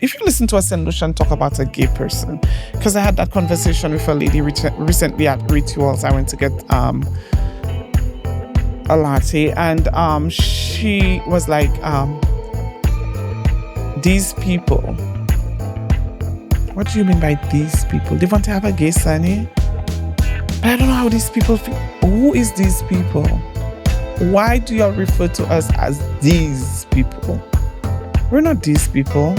if you listen to a Saint Lucian talk about a gay person, because I had that conversation with a lady recently at Rituals. I went to get a latte, and she was like, these people. What do you mean by these people? Devonte have a gay sonny? But I don't know how these people feel. Who is these people? Why do you refer to us as these people? We're not these people.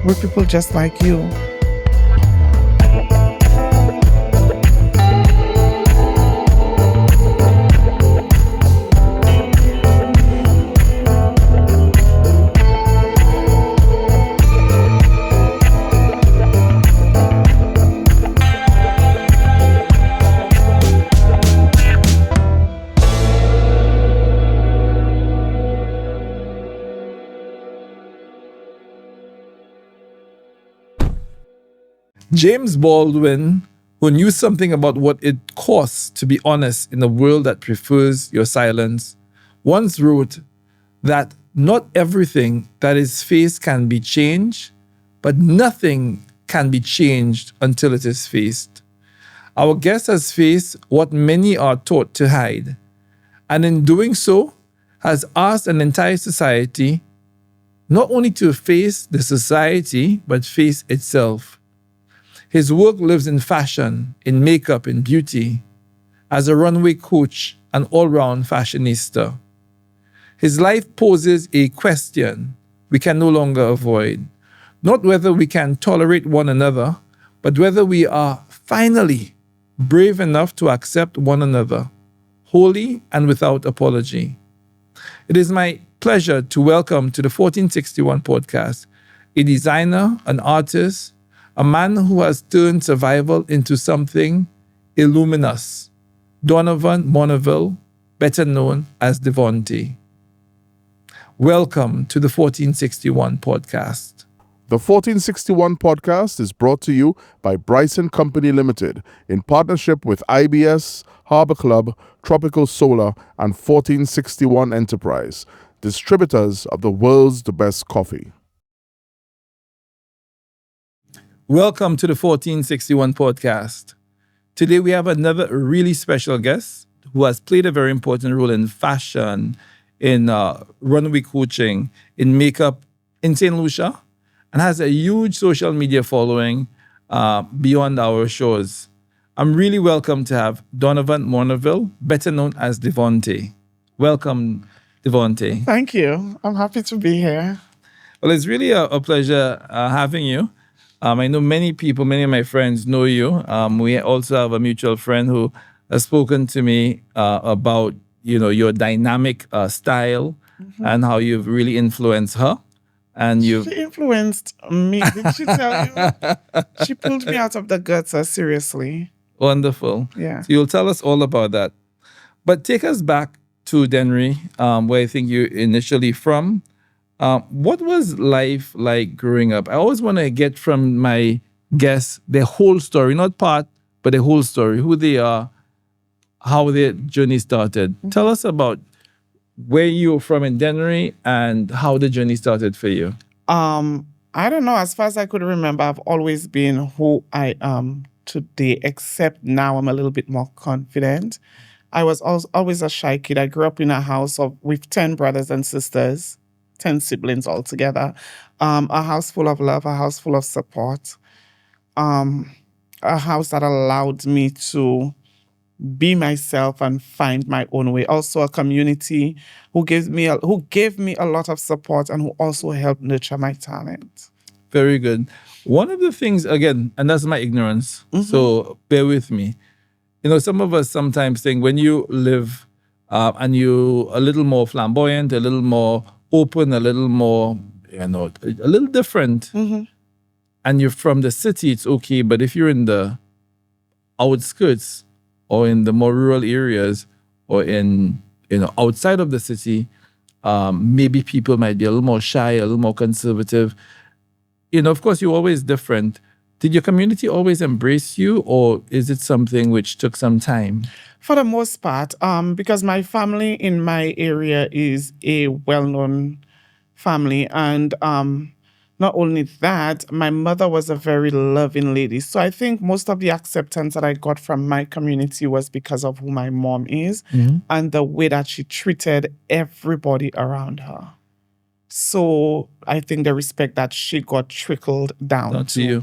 We're people just like you. James Baldwin, who knew something about what it costs to be honest in a world that prefers your silence, once wrote that not everything that is faced can be changed, but nothing can be changed until it is faced. Our guest has faced what many are taught to hide, and in doing so, has asked an entire society not only to face the society, but face itself. His work lives in fashion, in makeup, in beauty, as a runway coach, an all-round fashionista. His life poses a question we can no longer avoid. Not whether we can tolerate one another, but whether we are finally brave enough to accept one another, wholly and without apology. It is my pleasure to welcome to the 1461 podcast a designer, an artist, a man who has turned survival into something illuminous, Donovan Monerville, better known as Devonte. Welcome to the 1461 podcast. The 1461 podcast is brought to you by Bryson Company Limited in partnership with IBS, Harbor Club, Tropical Solar, and 1461 Enterprise, distributors of the world's best coffee. Welcome to the 1461 podcast. Today we have another really special guest who has played a very important role in fashion, in runway coaching, in makeup in Saint Lucia, and has a huge social media following beyond our shores. I'm really welcome to have Donovan Monerville, better known as Devonte. Welcome, Devonte. Thank you. I'm happy to be here. Well, it's really a pleasure having you. I know many people, many of my friends know you. We also have a mutual friend who has spoken to me about, your dynamic style and how you've really influenced her. And She influenced me. Did she tell you? She pulled me out of the gutter, seriously. Wonderful. Yeah. So you'll tell us all about that. But take us back to Dennery, where I think you're initially from. What was life like growing up? I always want to get from my guests their whole story, not part, but the whole story, who they are, how their journey started. Mm-hmm. Tell us about where you're from in Dennery and how the journey started for you. I don't know. As far as I could remember, I've always been who I am today, except now I'm a little bit more confident. I was always a shy kid. I grew up in a house with 10 brothers and sisters. 10 siblings altogether, a house full of love, a house full of support, a house that allowed me to be myself and find my own way. Also a community who gave me a lot of support and who also helped nurture my talent. Very good. One of the things, again, and that's my ignorance, so bear with me. Some of us sometimes think when you live and you're a little more flamboyant, a little more open, a little more, a little different, and you're from the city, it's okay. But if you're in the outskirts or in the more rural areas or in, outside of the city, maybe people might be a little more shy, a little more conservative. Of course, you're always different. Did your community always embrace you, or is it something which took some time? For the most part, because my family in my area is a well-known family, and Not only that, my mother was a very loving lady. So I think most of the acceptance that I got from my community was because of who my mom is and the way that she treated everybody around her. So I think the respect that she got trickled down Not to you.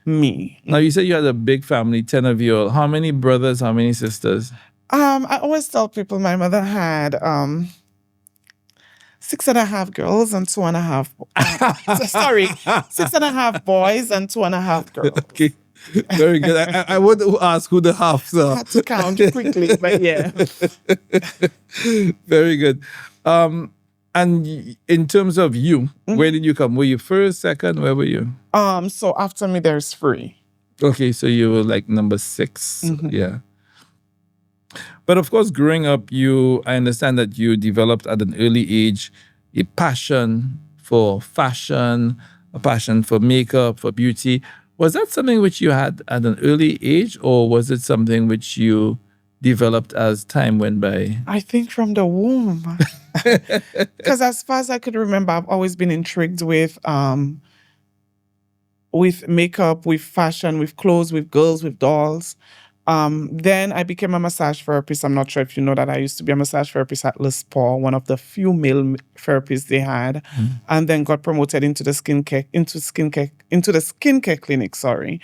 me. Now, you said you had a big family, 10 of you all. How many brothers, how many sisters? I always tell people my mother had 6.5 girls and 2.5. Sorry, 6.5 boys and 2.5 girls. Okay. Very good. I would ask who the halves I are. had to count quickly, but yeah. Very good. And in terms of you, where did you come? Were you first, second? Where were you? So after me, there's 3. Okay, so you were like number 6. Yeah. But of course, growing up, I understand that you developed at an early age a passion for fashion, a passion for makeup, for beauty. Was that something which you had at an early age, or was it something which you developed as time went by? I think from the womb. Because as far as I could remember, I've always been intrigued with makeup, with fashion, with clothes, with girls, with dolls. Then I became a massage therapist. I'm not sure if you know that I used to be a massage therapist at Les Paul, one of the few male therapists they had, and then got promoted into the skincare clinic. Sorry,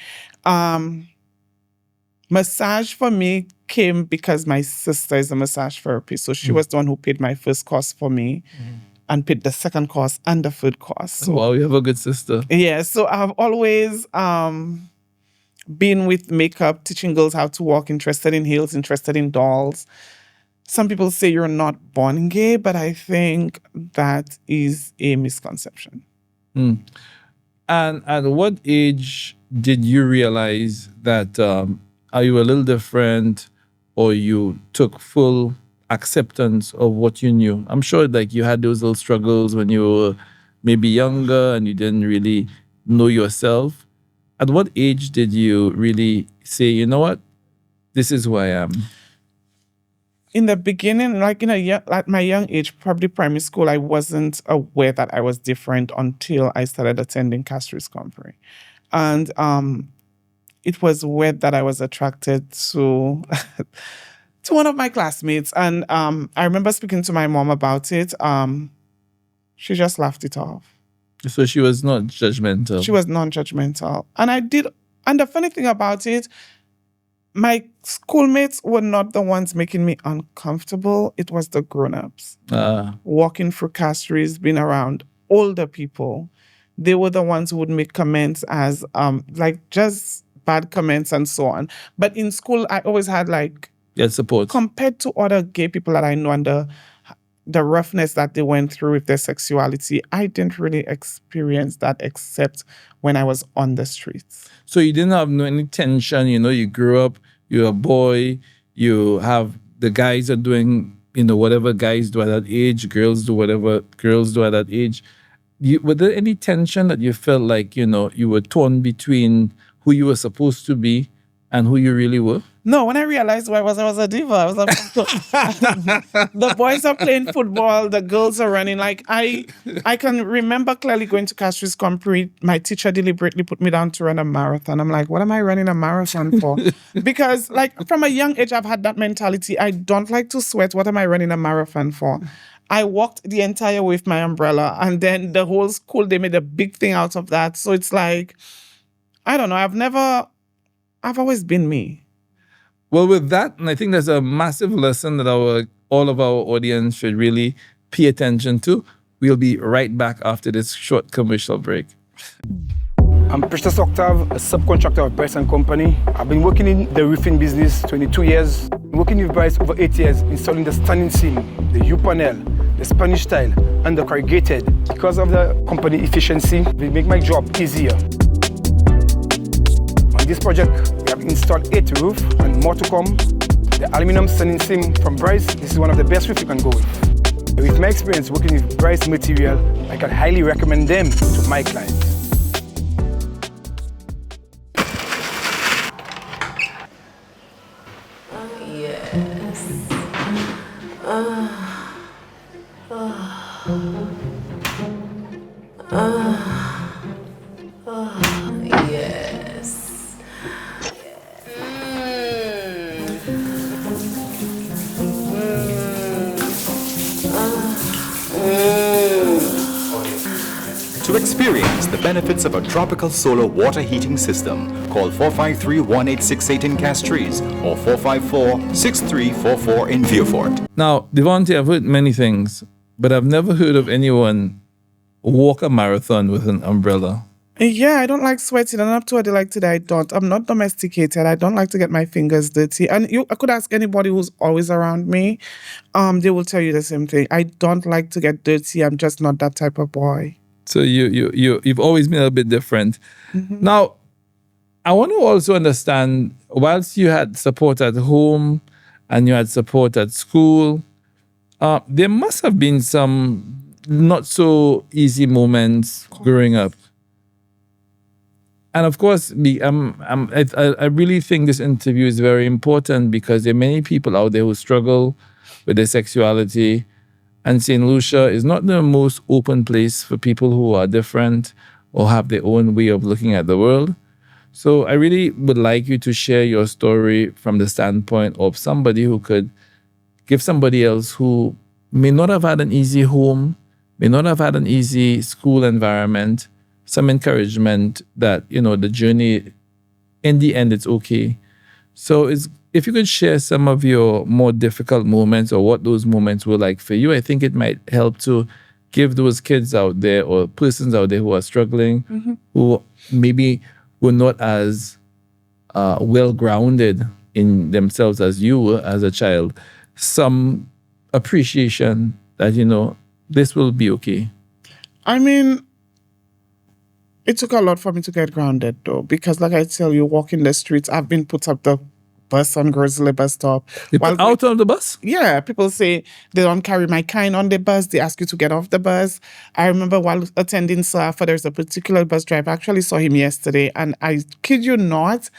massage for me came because my sister is a massage therapist, so she was the one who paid my first course for me. And paid the second course and the third course. So, wow, you have a good sister. Yeah, so I've always been with makeup, teaching girls how to walk, interested in heels, interested in dolls. Some people say you're not born gay, but I think that is a misconception. And at what age did you realize that are you a little different, or you took full acceptance of what you knew? I'm sure like you had those little struggles when you were maybe younger and you didn't really know yourself. At what age did you really say, you know what, this is who I am? In the beginning, like at my young age, probably primary school, I wasn't aware that I was different until I started attending Castries Company. And it was weird that I was attracted to to one of my classmates. And I remember speaking to my mom about it. She just laughed it off. So she was not judgmental. She was non-judgmental. And the funny thing about it, my schoolmates were not the ones making me uncomfortable. It was the grown-ups. Walking through Castries, being around older people. They were the ones who would make comments as like just bad comments and so on. But in school, I always had like support. Compared to other gay people that I know and the roughness that they went through with their sexuality, I didn't really experience that except when I was on the streets. So you didn't have any tension, you grew up, you're a boy, you have the guys are doing, whatever guys do at that age, girls do whatever girls do at that age. Were there any tension that you felt like, you were torn between who you were supposed to be and who you really were? No, when I realized who I was a diva. I was like, the boys are playing football, the girls are running. Like I can remember clearly going to Castries Company. My teacher deliberately put me down to run a marathon. I'm like, what am I running a marathon for? Because like from a young age, I've had that mentality. I don't like to sweat. What am I running a marathon for? I walked the entire way with my umbrella, and then the whole school, they made a big thing out of that. So it's like, I don't know. I've always been me. Well, with that, and I think there's a massive lesson that all of our audience should really pay attention to. We'll be right back after this short commercial break. I'm Precious Octave, a subcontractor of Bryce & Company. I've been working in the roofing business 22 years. Working with Bryce over 8 years, installing the standing seam, the U-panel, the Spanish tile, and the corrugated. Because of the company efficiency, they make my job easier. On this project, we have installed 8 roofs and more to come. The aluminum standing seam from Bryce, this is one of the best roofs you can go with. With my experience working with Bryce material, I can highly recommend them to my clients. Yes. To experience the benefits of a tropical solar water heating system, call 453-1868 in Castries or 454-6344 in Vieux-Fort. Now, Devonte, I've heard many things, but I've never heard of anyone walk a marathon with an umbrella. Yeah, I don't like sweating, and up to what they like today, I don't. I'm not domesticated. I don't like to get my fingers dirty. And I could ask anybody who's always around me. They will tell you the same thing. I don't like to get dirty. I'm just not that type of boy. So you've always been a bit different. Now, I want to also understand, whilst you had support at home and you had support at school, there must have been some not so easy moments growing up. And of course, I really think this interview is very important because there are many people out there who struggle with their sexuality. And Saint Lucia is not the most open place for people who are different or have their own way of looking at the world. So I really would like you to share your story from the standpoint of somebody who could give somebody else who may not have had an easy home, may not have had an easy school environment, some encouragement that, the journey, in the end, it's okay. So if you could share some of your more difficult moments or what those moments were like for you, I think it might help to give those kids out there or persons out there who are struggling, who maybe were not as well-grounded in themselves as you were as a child, some appreciation that, this will be okay. I mean, it took a lot for me to get grounded, though, because like I tell you, walking the streets, I've been put up the bus on Grizzly bus stop. You put out on the bus? Yeah, people say they don't carry my kind on the bus. They ask you to get off the bus. I remember while attending SAFA, there's a particular bus driver. I actually saw him yesterday, and I kid you not,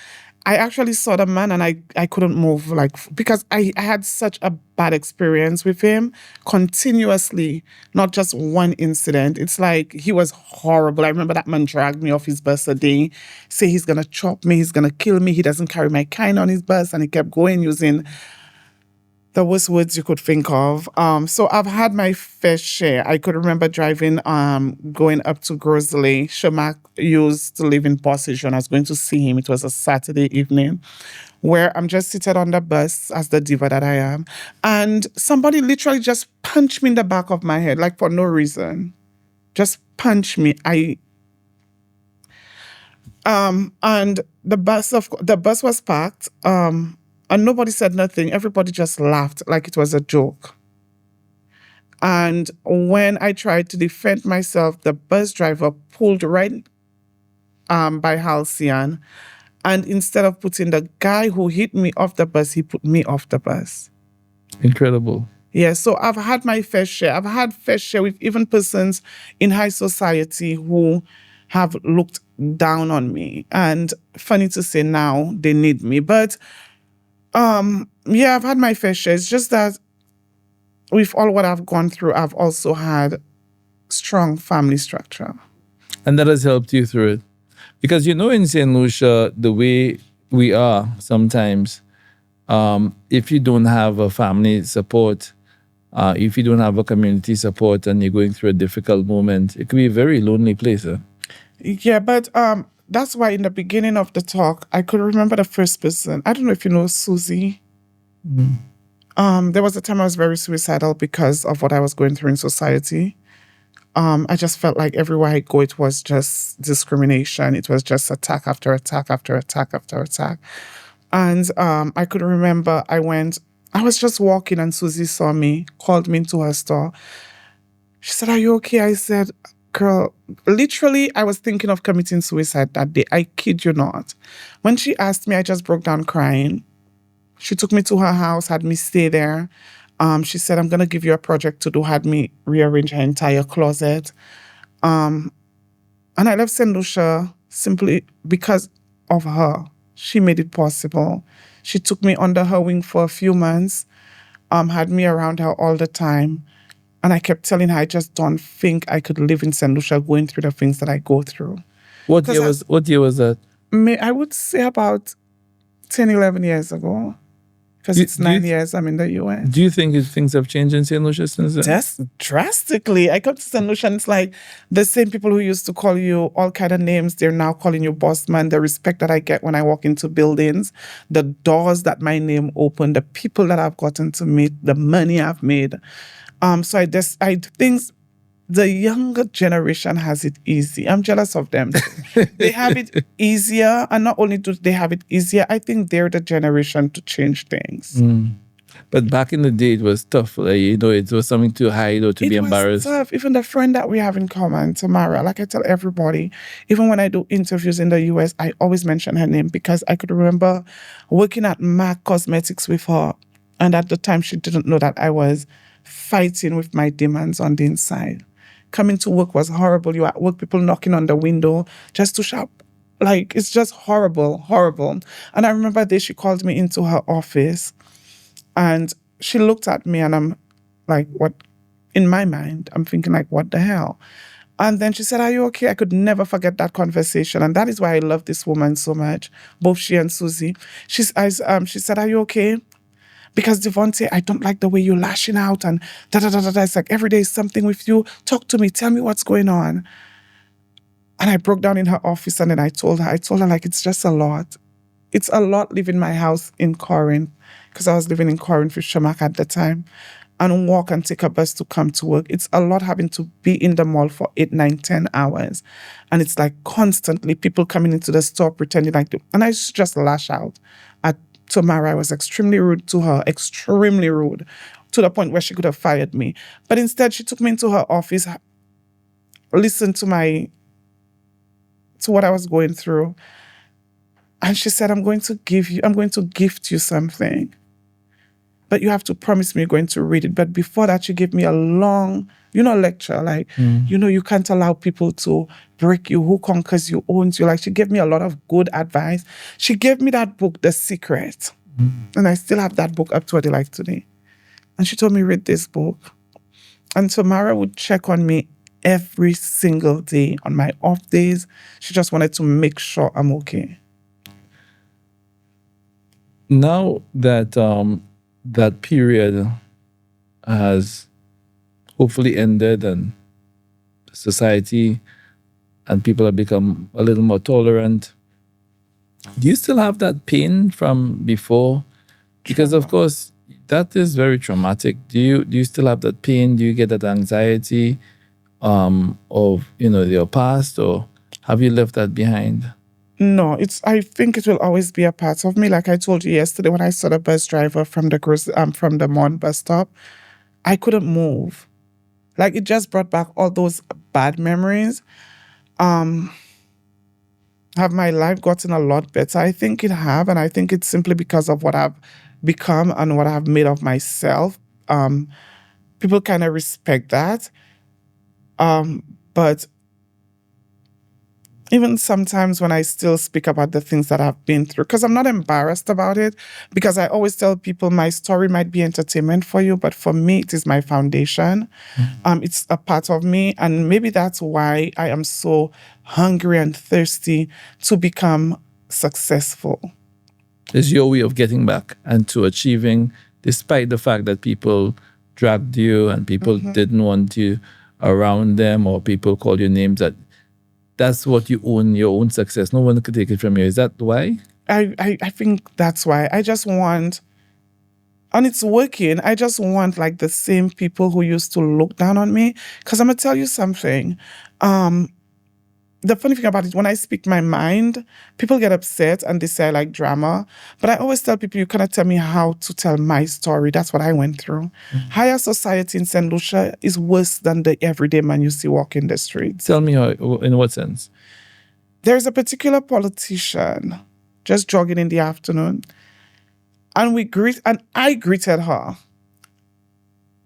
I actually saw the man and I couldn't move, because I had such a bad experience with him continuously, not just one incident. It's like he was horrible. I remember that man dragged me off his bus a day, say he's going to chop me, he's going to kill me, he doesn't carry my kind on his bus, and he kept going using the worst words you could think of. So I've had my fair share. I could remember driving, going up to Grizzly. Shamak used to live in Bossage when I was going to see him. It was a Saturday evening where I'm just seated on the bus as the diva that I am. And somebody literally just punched me in the back of my head, for no reason. Just punched me. And the bus was packed. And nobody said nothing. Everybody just laughed like it was a joke. And when I tried to defend myself, the bus driver pulled right by Halcyon. And instead of putting the guy who hit me off the bus, he put me off the bus. Incredible. Yeah, so I've had my fair share. I've had fair share with even persons in high society who have looked down on me. And funny to say now, they need me. But yeah, I've had my fair share. It's just that with all what I've gone through, I've also had strong family structure. And that has helped you through it. Because in Saint Lucia, the way we are sometimes, if you don't have a family support, if you don't have a community support and you're going through a difficult moment, it could be a very lonely place. Huh? Yeah, but that's why in the beginning of the talk, I could remember the first person. I don't know if you know Susie. There was a time I was very suicidal because of what I was going through in society. I just felt like everywhere I go, it was just discrimination. It was just attack after attack after attack after attack. And I could remember I was just walking and Susie saw me, called me into her store. She said, "Are you okay?" I said, "Girl, literally, I was thinking of committing suicide that day. I kid you not." When she asked me, I just broke down crying. She took me to her house, had me stay there. She said, "I'm going to give you a project to do," had me rearrange her entire closet. And I left Saint Lucia simply because of her. She made it possible. She took me under her wing for a few months, had me around her all the time. And I kept telling her, I just don't think I could live in Saint Lucia going through the things that I go through. What year was that? I would say about 10, 11 years ago. Because it's 9 years I'm in the US. Do you think things have changed in St. Lucia since then? Just drastically. I come to Saint Lucian, it's like the same people who used to call you all kind of names, they're now calling you boss man. The respect that I get when I walk into buildings, the doors that my name opened, the people that I've gotten to meet, the money I've made. So I think the younger generation has it easy. I'm jealous of them. They have it easier. And not only do they have it easier, I think they're the generation to change things. But back in the day, it was tough. Like, it was something to hide or to be embarrassed. It was tough. Even the friend that we have in common, Tamara, like I tell everybody, even when I do interviews in the US, I always mention her name because I could remember working at MAC Cosmetics with her. And at the time, she didn't know that I was fighting with my demons on the inside. Coming to work was horrible. You at work, people knocking on the window just to shop. Like, it's just horrible, horrible. And I remember that she called me into her office and she looked at me and I'm like, what? In my mind, I'm thinking like, what the hell? And then she said, are you okay? I could never forget that conversation. And that is why I love this woman so much, both she and Susie. She said, are you okay? Because Devonte, I don't like the way you're lashing out and da-da-da-da-da. It's like every day is something with you. Talk to me. Tell me what's going on. And I broke down in her office and then I told her like, it's just a lot. It's a lot leaving my house in Corinth because I was living in Corinth with Shamak at the time and walk and take a bus to come to work. It's a lot having to be in the mall for 8, 9, 10 hours. And it's like constantly people coming into the store pretending like to, and I used to just lash out at Tamara. I was extremely rude to her, extremely rude, to the point where she could have fired me. But instead, she took me into her office, listened to what I was going through. And she said, I'm going to gift you something. But you have to promise me you're going to read it. But before that, she gave me a long, lecture. Like, you can't allow people to break you. Who conquers you owns you. Like, she gave me a lot of good advice. She gave me that book, The Secret. And I still have that book up to what I like today. And she told me, read this book. And Tamara would check on me every single day on my off days. She just wanted to make sure I'm okay. Now that that period has hopefully ended and society and people have become a little more tolerant, do you still have that pain from before? Because of course, that is very traumatic. Do you still have that pain? Do you get that anxiety of your past, or have you left that behind? No, I think it will always be a part of me. Like I told you yesterday, when I saw the bus driver from the Mon bus stop, I couldn't move. Like, it just brought back all those bad memories. Have my life gotten a lot better? I think it have, and I think it's simply because of what I've become and what I've made of myself. People kind of respect that. But even sometimes when I still speak about the things that I've been through, because I'm not embarrassed about it, because I always tell people my story might be entertainment for you, but for me, it is my foundation. It's a part of me. And maybe that's why I am so hungry and thirsty to become successful. It's your way of getting back and to achieving, despite the fact that people dragged you and people didn't want you around them, or people called you names, that's what you own, your own success. No one could take it from you. Is that why? I think that's why. I just want, and it's working, I just want like the same people who used to look down on me. Because I'm going to tell you something. The funny thing about it, when I speak my mind, people get upset and they say I like drama. But I always tell people, you cannot tell me how to tell my story. That's what I went through. Higher society in Saint Lucia is worse than the everyday man you see walking the streets. Tell me how, in what sense? There's a particular politician just jogging in the afternoon. And I greeted her.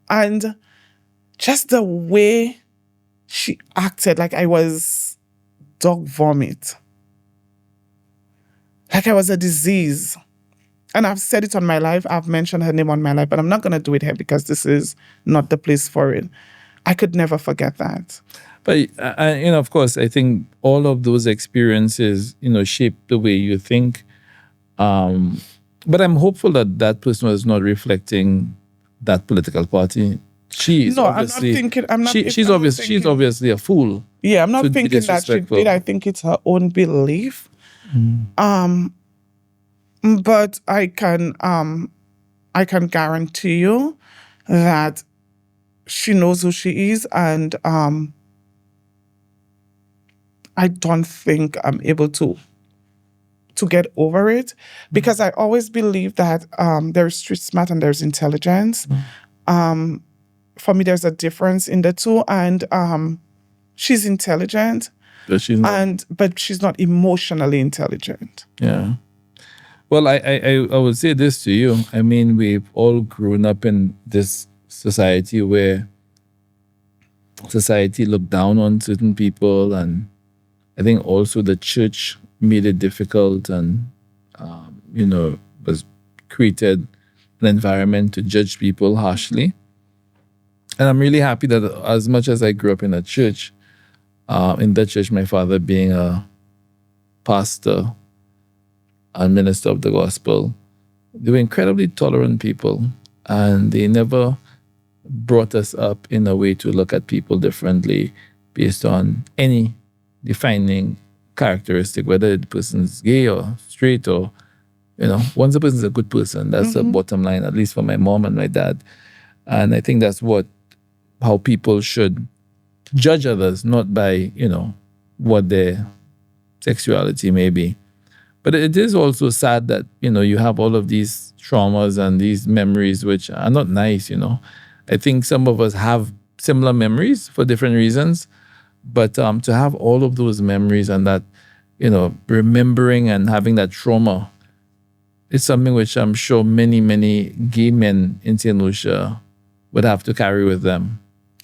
And just the way she acted, like I was dog vomit. Like I was a disease. And I've said it on my live. I've mentioned her name on my live, but I'm not going to do it here because this is not the place for it. I could never forget that. But of course, I think all of those experiences, shape the way you think. But I'm hopeful that that person was not reflecting that political party. She's No, obviously, I'm not thinking. I'm not. she's I'm not obviously thinking- a fool. Yeah, I'm not to be thinking that she disrespectful. did. I think it's her own belief. But I can guarantee you that she knows who she is, and I don't think I'm able to get over it, because I always believe that there's street smart and there's intelligence. For me, there's a difference in the two, and she's intelligent, But she's not. but she's not emotionally intelligent. Yeah. Well, I would say this to you. I mean, we've all grown up in this society where society looked down on certain people, and I think also the church made it difficult and, was created an environment to judge people harshly. And I'm really happy that as much as I grew up in a church, in that church, my father being a pastor and minister of the gospel, they were incredibly tolerant people, and they never brought us up in a way to look at people differently based on any defining characteristic, whether the person's gay or straight or, once a person's a good person, that's the bottom line, at least for my mom and my dad. And I think that's how people should judge others, not by, what their sexuality may be. But it is also sad that, you have all of these traumas and these memories which are not nice, I think some of us have similar memories for different reasons, but to have all of those memories and that, remembering and having that trauma, it's something which I'm sure many, many gay men in Saint Lucia would have to carry with them.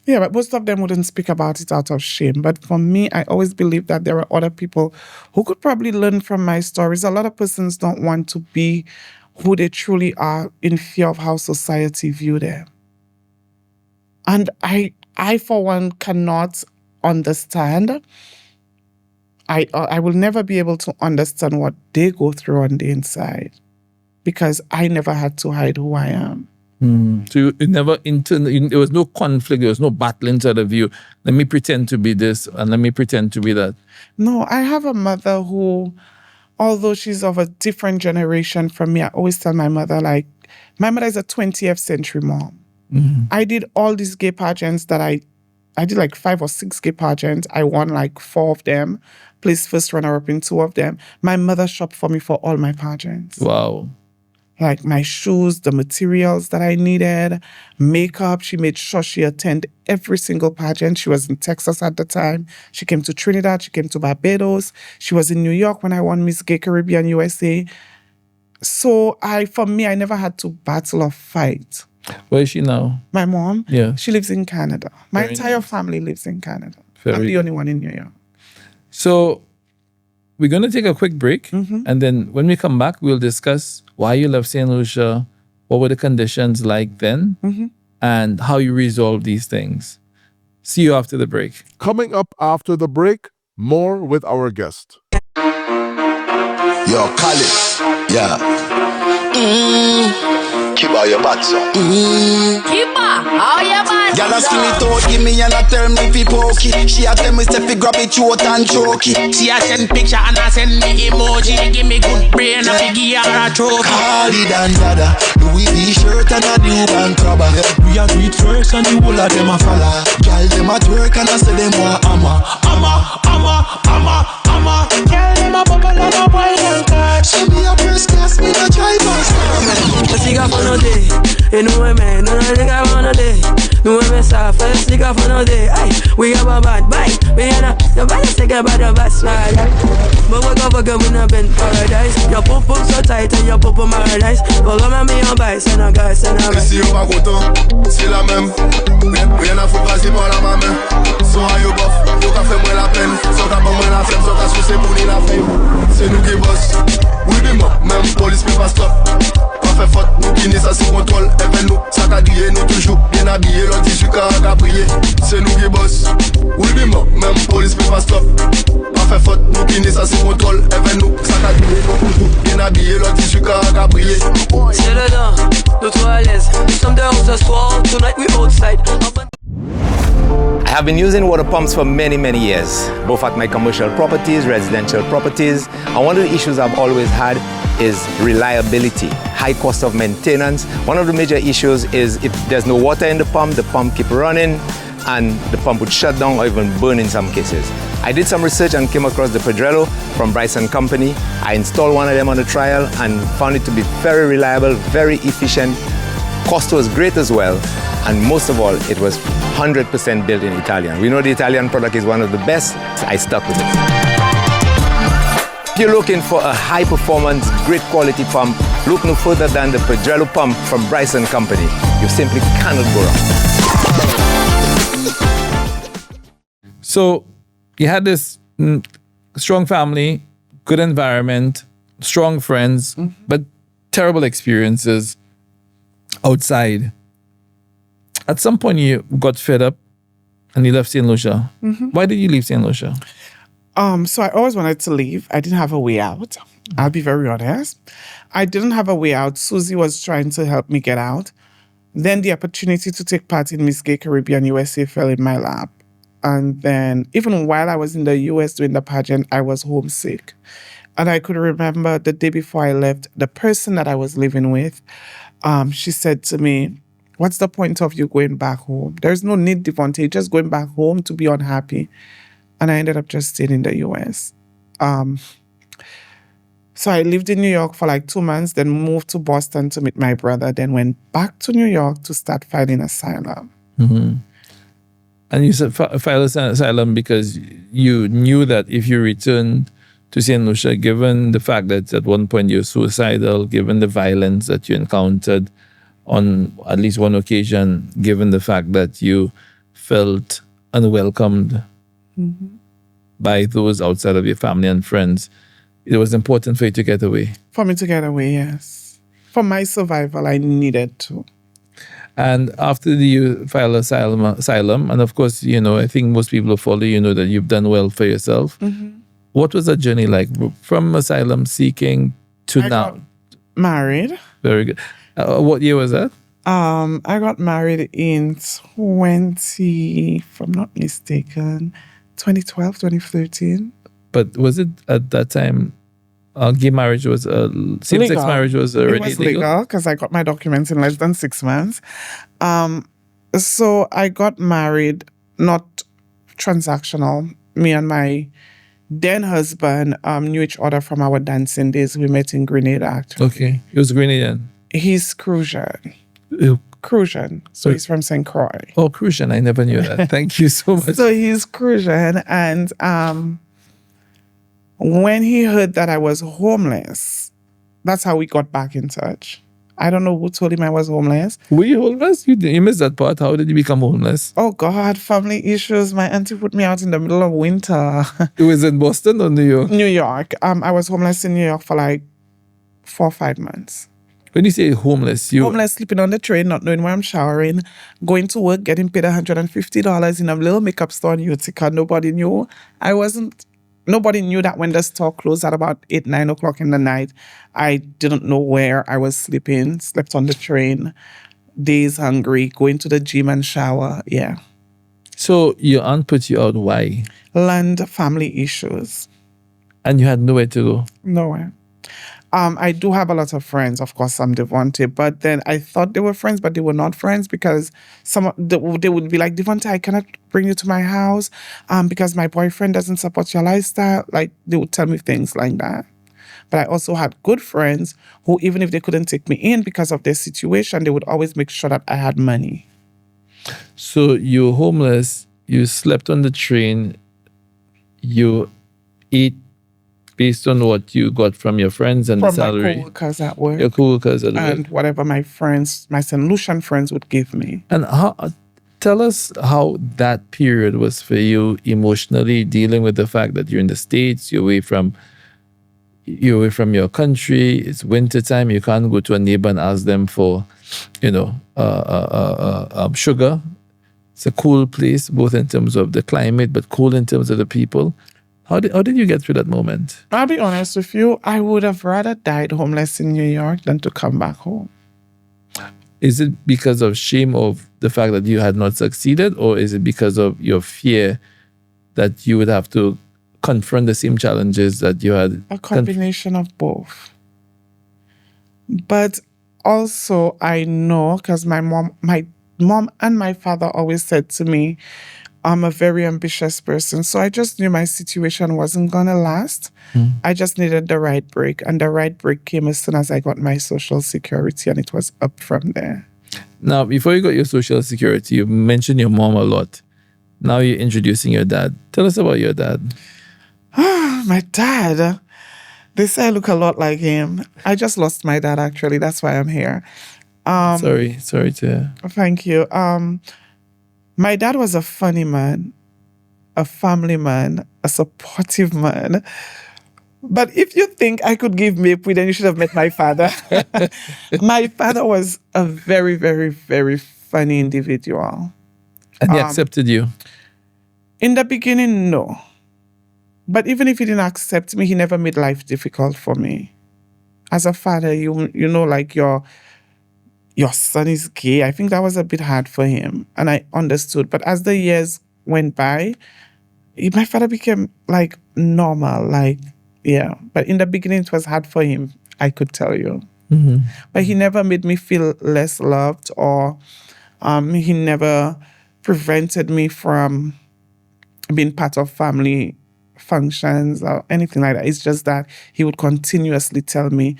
Yeah, but most of them wouldn't speak about it out of shame. But for me, I always believe that there are other people who could probably learn from my stories. A lot of persons don't want to be who they truly are in fear of how society view them. And I for one, cannot understand. I will never be able to understand what they go through on the inside, because I never had to hide who I am. So it never there was no conflict, there was no battle inside of you. Let me pretend to be this and let me pretend to be that. No, I have a mother who, although she's of a different generation from me, I always tell my mother, my mother is a 20th century mom. I did all these gay pageants that I did 5 or 6 gay pageants. I won 4 of them, placed first runner-up in 2 of them. My mother shopped for me for all my pageants. Wow. My shoes, the materials that I needed, makeup. She made sure she attended every single pageant. She was in Texas at the time. She came to Trinidad. She came to Barbados. She was in New York when I won Miss Gay Caribbean USA. So for me, I never had to battle or fight. Where is she now? My mom? Yeah. She lives in Canada. My Very entire nice. family lives in Canada. Very I'm the good. only one in New York. So we're going to take a quick break. And then when we come back, we'll discuss why you left Saint Lucia, what were the conditions like then, and how you resolve these things. See you after the break. Coming up after the break, more with our guest. Yo, Khalid, yeah. Keep out your bad son. Keeper, how you bad? Y'all ask me to give me and I tell me fi pokey. She a tell me step fi grab it throat and choke it. She a send picture and I send me emoji. Give me good brain and I give her a trophy. Khalid and Dada, Louis V shirt and a new band crabber. We a tweet first and the whole of them a follow. Girl them a twerk and I say them want hammer. Girl, them a bubble and a wine and catch. So me a press gas, me a drive us. First nigga for no day, you know what man, no nigga for no day. No me say first nigga for no day. Aye, we have a bad bite, we ain't nobody say about the bad slide. But we go fuck we no been paradise. Your pop so tight and your pop paradise. But come me on bike, and a guy, and a Si on va content, c'est la même. Rien à foutre, vas-y pour la maman. Son a yo bof, yo ka fait moi la peine. Son ka pas moi la flemme, son ka sous c'est pour ni la fame. C'est nous qui boss, oui bim up, même police peut pas stop. Pas fait faute, nous qui qui n'est ça c'est contrôle. Even nous, ça qu'a grillé, nous toujours bien habillés. L'on 18 ans à prier, c'est nous qui boss. Oui, bim, même police peut pas stop. Pas fait faute, nous qui n'est ça c'est contrôle. Even nous, ça qu'a grillé, nous toujours bien habillés. L'on 18 ans à prier. C'est dedans, nous trois à l'aise. Nous sommes dehors ce soir, tonight we outside. I have been using water pumps for many, many years, both at my commercial properties, residential properties. And one of the issues I've always had is reliability, high cost of maintenance. One of the major issues is if there's no water in the pump keep running and the pump would shut down or even burn in some cases. I did some research and came across the Pedrello from Bryson Company. I installed one of them on a trial and found it to be very reliable, very efficient. Cost was great as well. And most of all, it was 100% built in Italian. We know the Italian product is one of the best, so I stuck with it. If you're looking for a high performance, great quality pump, look no further than the Pedrello pump from Bryson Company. You simply cannot go wrong. So you had this strong family, good environment, strong friends, but terrible experiences outside. At some point, you got fed up and you left Saint Lucia. Why did you leave Saint Lucia? So I always wanted to leave. I didn't have a way out. I'll be very honest. I didn't have a way out. Susie was trying to help me get out. Then the opportunity to take part in Miss Gay Caribbean USA fell in my lap. And then even while I was in the US doing the pageant, I was homesick. And I could remember the day before I left, the person that I was living with, she said to me, "What's the point of you going back home? There's no need, Devonte. You're just going back home to be unhappy." And I ended up just staying in the US. So I lived in New York for like 2 months, then moved to Boston to meet my brother, then went back to New York to start filing asylum. And you said file asylum because you knew that if you returned to Saint Lucia, given the fact that at one point you're suicidal, given the violence that you encountered on at least one occasion, given the fact that you felt unwelcomed by those outside of your family and friends, it was important for you to get away. For me to get away, yes. For my survival, I needed to. And after you file asylum, and of course, you know, I think most people who follow you know that you've done well for yourself. What was that journey like from asylum seeking to I now? got married. Very good. What year was that? I got married in 20, if I'm not mistaken, 2012, 2013. But was it at that time, gay marriage was, same-sex marriage was already It was legal because I got my documents in less than 6 months. So I got married, not transactional. Me and my then husband knew each other from our dancing days. We met in Grenada, actually. Okay. He was Grenadian. He's Crucian. Crucian. So he's from St. Croix. Oh, Crucian. I never knew that. Thank you so much. So he's Crucian. And when he heard that I was homeless, that's how we got back in touch. I don't know who told him I was homeless. Were you homeless? You missed that part. How did you become homeless? Oh, God, family issues. My auntie put me out in the middle of winter. It was in Boston or New York? New York. I was homeless in New York for like 4 or 5 months. When you say homeless, homeless, sleeping on the train, not knowing where I'm showering, going to work, getting paid $150 in a little makeup store in Utica. Nobody knew. Nobody knew that when the store closed at about 8, 9 o'clock in the night, I didn't know where I was sleeping, slept on the train, days hungry, going to the gym and shower. Yeah. So your aunt put you out. Why? Land family issues. And you had nowhere to go? Nowhere. I do have a lot of friends, of course, I'm Devonte, but then I thought they were friends, but they were not friends because they would be like, "Devonte, I cannot bring you to my house because my boyfriend doesn't support your lifestyle." Like, they would tell me things like that. But I also had good friends who, even if they couldn't take me in because of their situation, they would always make sure that I had money. So you were homeless, you slept on the train, you ate based on what you got from your friends and from the salary. From my co-workers at work. Your co-workers at work. And whatever my Saint Lucian friends would give me. And tell us how that period was for you emotionally, dealing with the fact that you're in the States, you're away from you're away from your country, it's winter time, you can't go to a neighbor and ask them for, sugar. It's a cool place, both in terms of the climate, but cool in terms of the people. How did you get through that moment? I'll be honest with you, I would have rather died homeless in New York than to come back home. Is it because of shame of the fact that you had not succeeded, or is it because of your fear that you would have to confront the same challenges that you had? A combination of both. But also, I know, because my mom and my father always said to me, I'm a very ambitious person. So I just knew my situation wasn't going to last. I just needed the right break. And the right break came as soon as I got my Social Security, and it was up from there. Now, before you got your Social Security, you mentioned your mom a lot. Now you're introducing your dad. Tell us about your dad. My dad. They say I look a lot like him. I just lost my dad, actually. That's why I'm here. Sorry to... Thank you. My dad was a funny man, a family man, a supportive man. But if you think I could give Maple, then you should have met my father. My father was a very, very, very funny individual. And he accepted you? In the beginning, no. But even if he didn't accept me, he never made life difficult for me. As a father, you know, like your son is gay. I think that was a bit hard for him. And I understood. But as the years went by, my father became like normal. Like, yeah. But in the beginning, it was hard for him, I could tell you. Mm-hmm. But he never made me feel less loved, or he never prevented me from being part of family functions or anything like that. It's just that he would continuously tell me,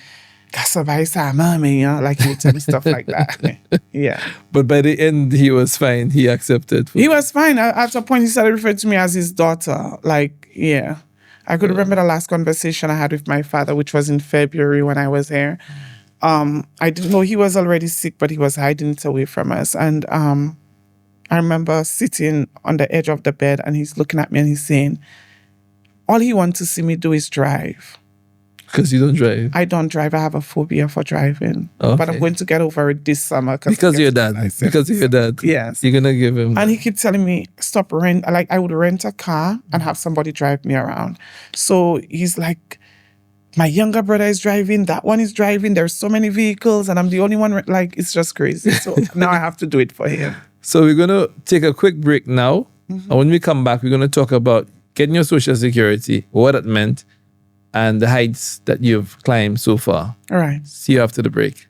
mommy, like he would tell me stuff like that. Yeah. But by the end, he was fine. He accepted. He was fine. At a point, he started referring to me as his daughter. Like, yeah. I could remember the last conversation I had with my father, which was in February when I was here. I didn't know he was already sick, but he was hiding it away from us. And I remember sitting on the edge of the bed, and he's looking at me and he's saying, all he wants to see me do is drive. Because you don't drive? I don't drive. I have a phobia for driving. Okay. But I'm going to get over it this summer. Because of your dad. Because of your dad. Yes. You're going to give him... And he kept telling me, stop rent. Like, I would rent a car and have somebody drive me around. So he's like, my younger brother is driving. That one is driving. There's so many vehicles and I'm the only one. Like, it's just crazy. So now I have to do it for him. So we're going to take a quick break now. Mm-hmm. And when we come back, we're going to talk about getting your Social Security, what it meant, and the heights that you've climbed so far. All right. See you after the break.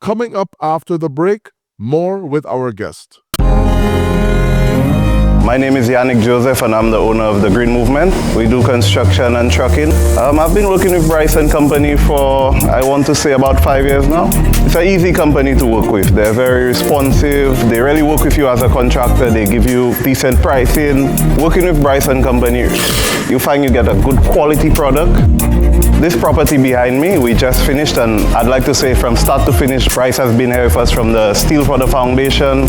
Coming up after the break, more with our guest. My name is Yannick Joseph and I'm the owner of The Green Movement. We do construction and trucking. I've been working with Bryce & Company for, I want to say, about 5 years now. It's an easy company to work with. They're very responsive. They really work with you as a contractor. They give you decent pricing. Working with Bryce & Company, you find you get a good quality product. This property behind me, we just finished, and I'd like to say from start to finish, Bryce has been here with us from the steel for the foundation,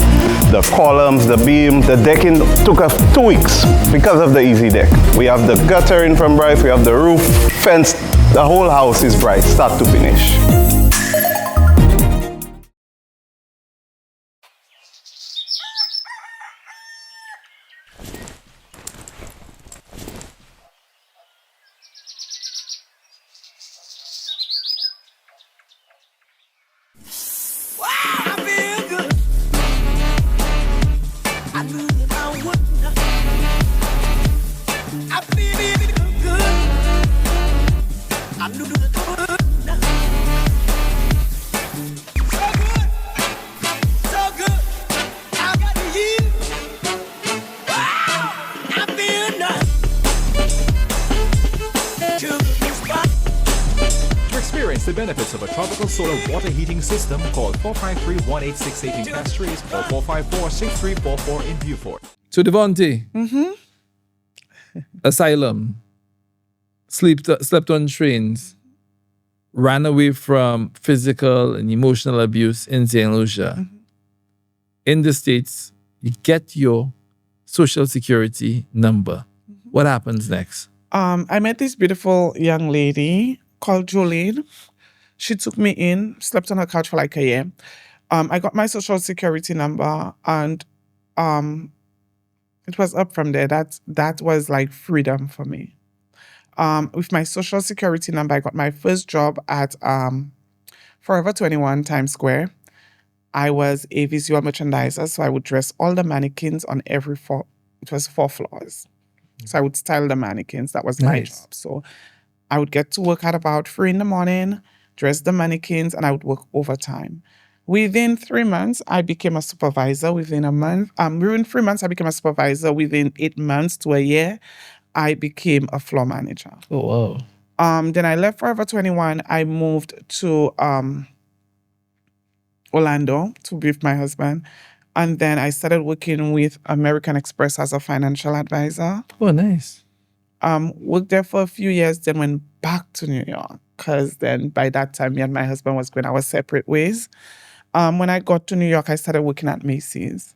the columns, the beam. The decking took us 2 weeks because of the easy deck. We have the guttering from Bryce, we have the roof, fence, the whole house is Bryce, start to finish. The benefits of a tropical solar water heating system, call 453-1868 in Castries or 454-6344 in Beaufort. So Devonte, asylum, slept on trains, ran away from physical and emotional abuse in Saint Lucia. In the States, you get your Social Security number. What happens next? I met this beautiful young lady called Jolene. She took me in, slept on her couch for like a year. I got my social security number, and it was up from there. That was like freedom for me. With my social security number, I got my first job at Forever 21 Times Square. I was a visual merchandiser, so I would dress all the mannequins on every four. It was 4 floors. So I would style the mannequins. That was my job. So I would get to work at about 3 a.m, dress the mannequins, and I would work overtime. Within 3 months, I became a supervisor. Within 3 months, I became a supervisor. Within 8 months to a year, I became a floor manager. Oh, wow. Then I left Forever 21. I moved to Orlando to be with my husband. And then I started working with American Express as a financial advisor. Oh, nice. Worked there for a few years, then went back to New York. Because then by that time, me and my husband was going our separate ways. When I got to New York, I started working at Macy's.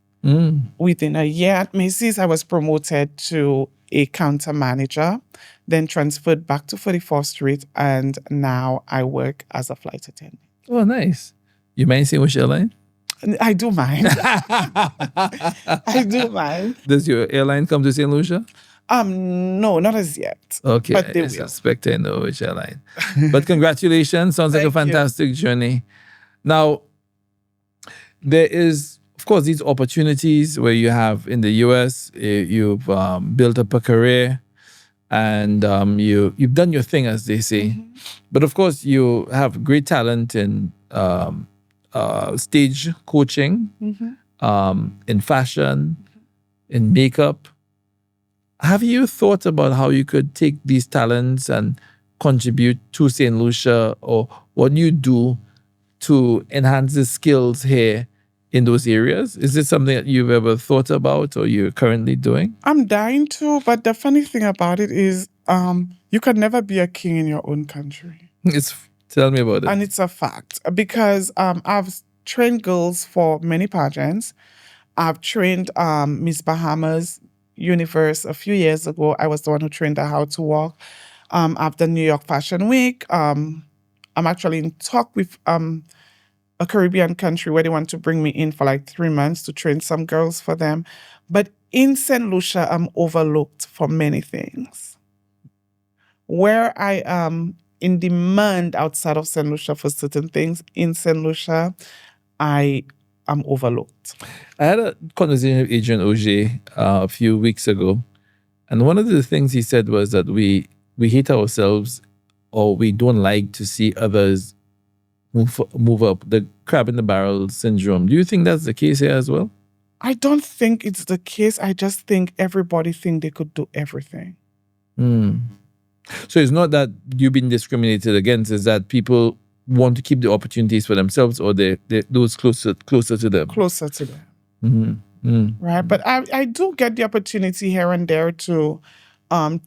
Within a year at Macy's, I was promoted to a counter manager, then transferred back to 44th Street, and now I work as a flight attendant. Oh, nice. You mind saying which airline? I do mind. I do mind. Does your airline come to Saint Lucia? No, not as yet. Okay, but they I will. suspect I know which airline. But congratulations. Sounds like a fantastic journey. Now, there is, of course, these opportunities where you have in the US, you've built up a career and you've done your thing, as they say. Mm-hmm. But of course, you have great talent in stage coaching, in fashion, in makeup. Have you thought about how you could take these talents and contribute to Saint Lucia, or what you do to enhance the skills here in those areas? Is it something that you've ever thought about or you're currently doing? I'm dying to, but the funny thing about it is you could never be a king in your own country. Tell me about it. And it's a fact because I've trained girls for many pageants. I've trained Miss Bahamas Universe a few years ago. I was the one who trained her how to walk. I've done New York Fashion Week. I'm actually in talk with a Caribbean country where they want to bring me in for like 3 months to train some girls for them. But in Saint Lucia, I'm overlooked for many things. Where I am in demand outside of Saint Lucia for certain things, in Saint Lucia, I am overlooked. I had a conversation with Adrian Auger a few weeks ago, and one of the things he said was that we hate ourselves, or we don't like to see others move up, the crab in the barrel syndrome. Do you think that's the case here as well? I don't think it's the case. I just think everybody think they could do everything. So it's not that you've been discriminated against, it's that people want to keep the opportunities for themselves, or they those closer to them. Closer to them. Right. But I do get the opportunity here and there to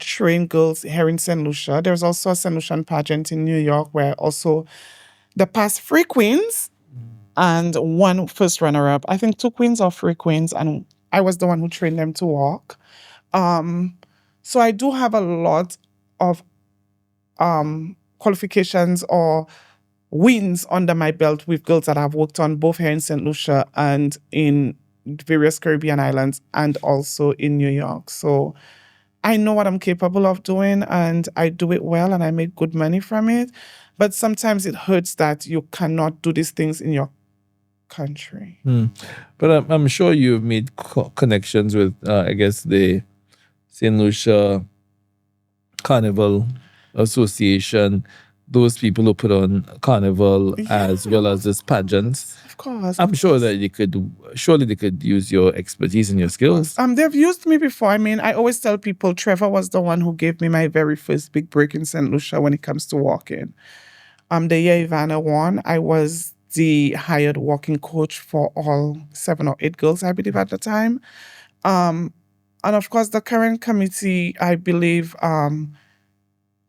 train girls here in Saint Lucia. There's also a Saint Lucian pageant in New York where also the past 3 queens and 1 first runner-up. I think 2 queens or 3 queens, and I was the one who trained them to walk. So I do have a lot of qualifications or wins under my belt with girls that I've worked on both here in Saint Lucia and in various Caribbean islands and also in New York. So I know what I'm capable of doing and I do it well and I make good money from it. But sometimes it hurts that you cannot do these things in your country. But I'm sure you've made connections with, I guess, the Saint Lucia Carnival Association, those people who put on carnival as well as this pageants. Of course. I'm sure that they could use your expertise and your skills. They've used me before. I mean, I always tell people Trevor was the one who gave me my very first big break in Saint Lucia when it comes to walking. The year Ivana won, I was the hired walking coach for all 7 or 8 girls, I believe, at the time. And of course, the current committee, I believe,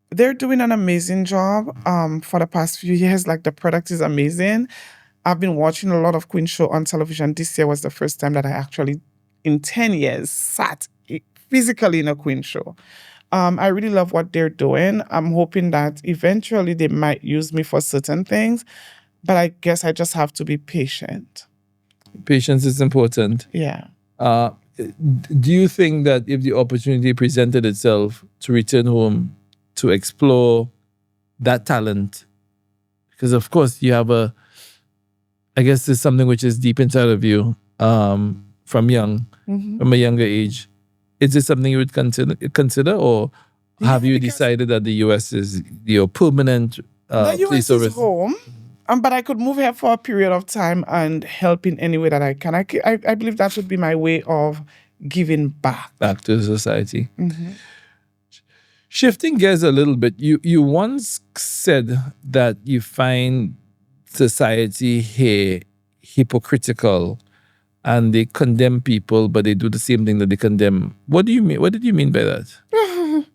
they're doing an amazing job for the past few years. Like, the product is amazing. I've been watching a lot of Queen Show on television. This year was the first time that I actually, in 10 years, sat physically in a Queen Show. I really love what they're doing. I'm hoping that eventually they might use me for certain things, but I guess I just have to be patient. Patience is important. Yeah. Do you think that if the opportunity presented itself to return home to explore that talent, because of course you have I guess there's something which is deep inside of you from a younger age. Is this something you would consider, or have you decided that the U.S. is your permanent the U.S. place is of home, but I could move here for a period of time and help in any way that I can. I believe that would be my way of giving back to society. Mm-hmm. Shifting gears a little bit, you once said that you find society here hypocritical and they condemn people, but they do the same thing that they condemn. What do you mean? What did you mean by that?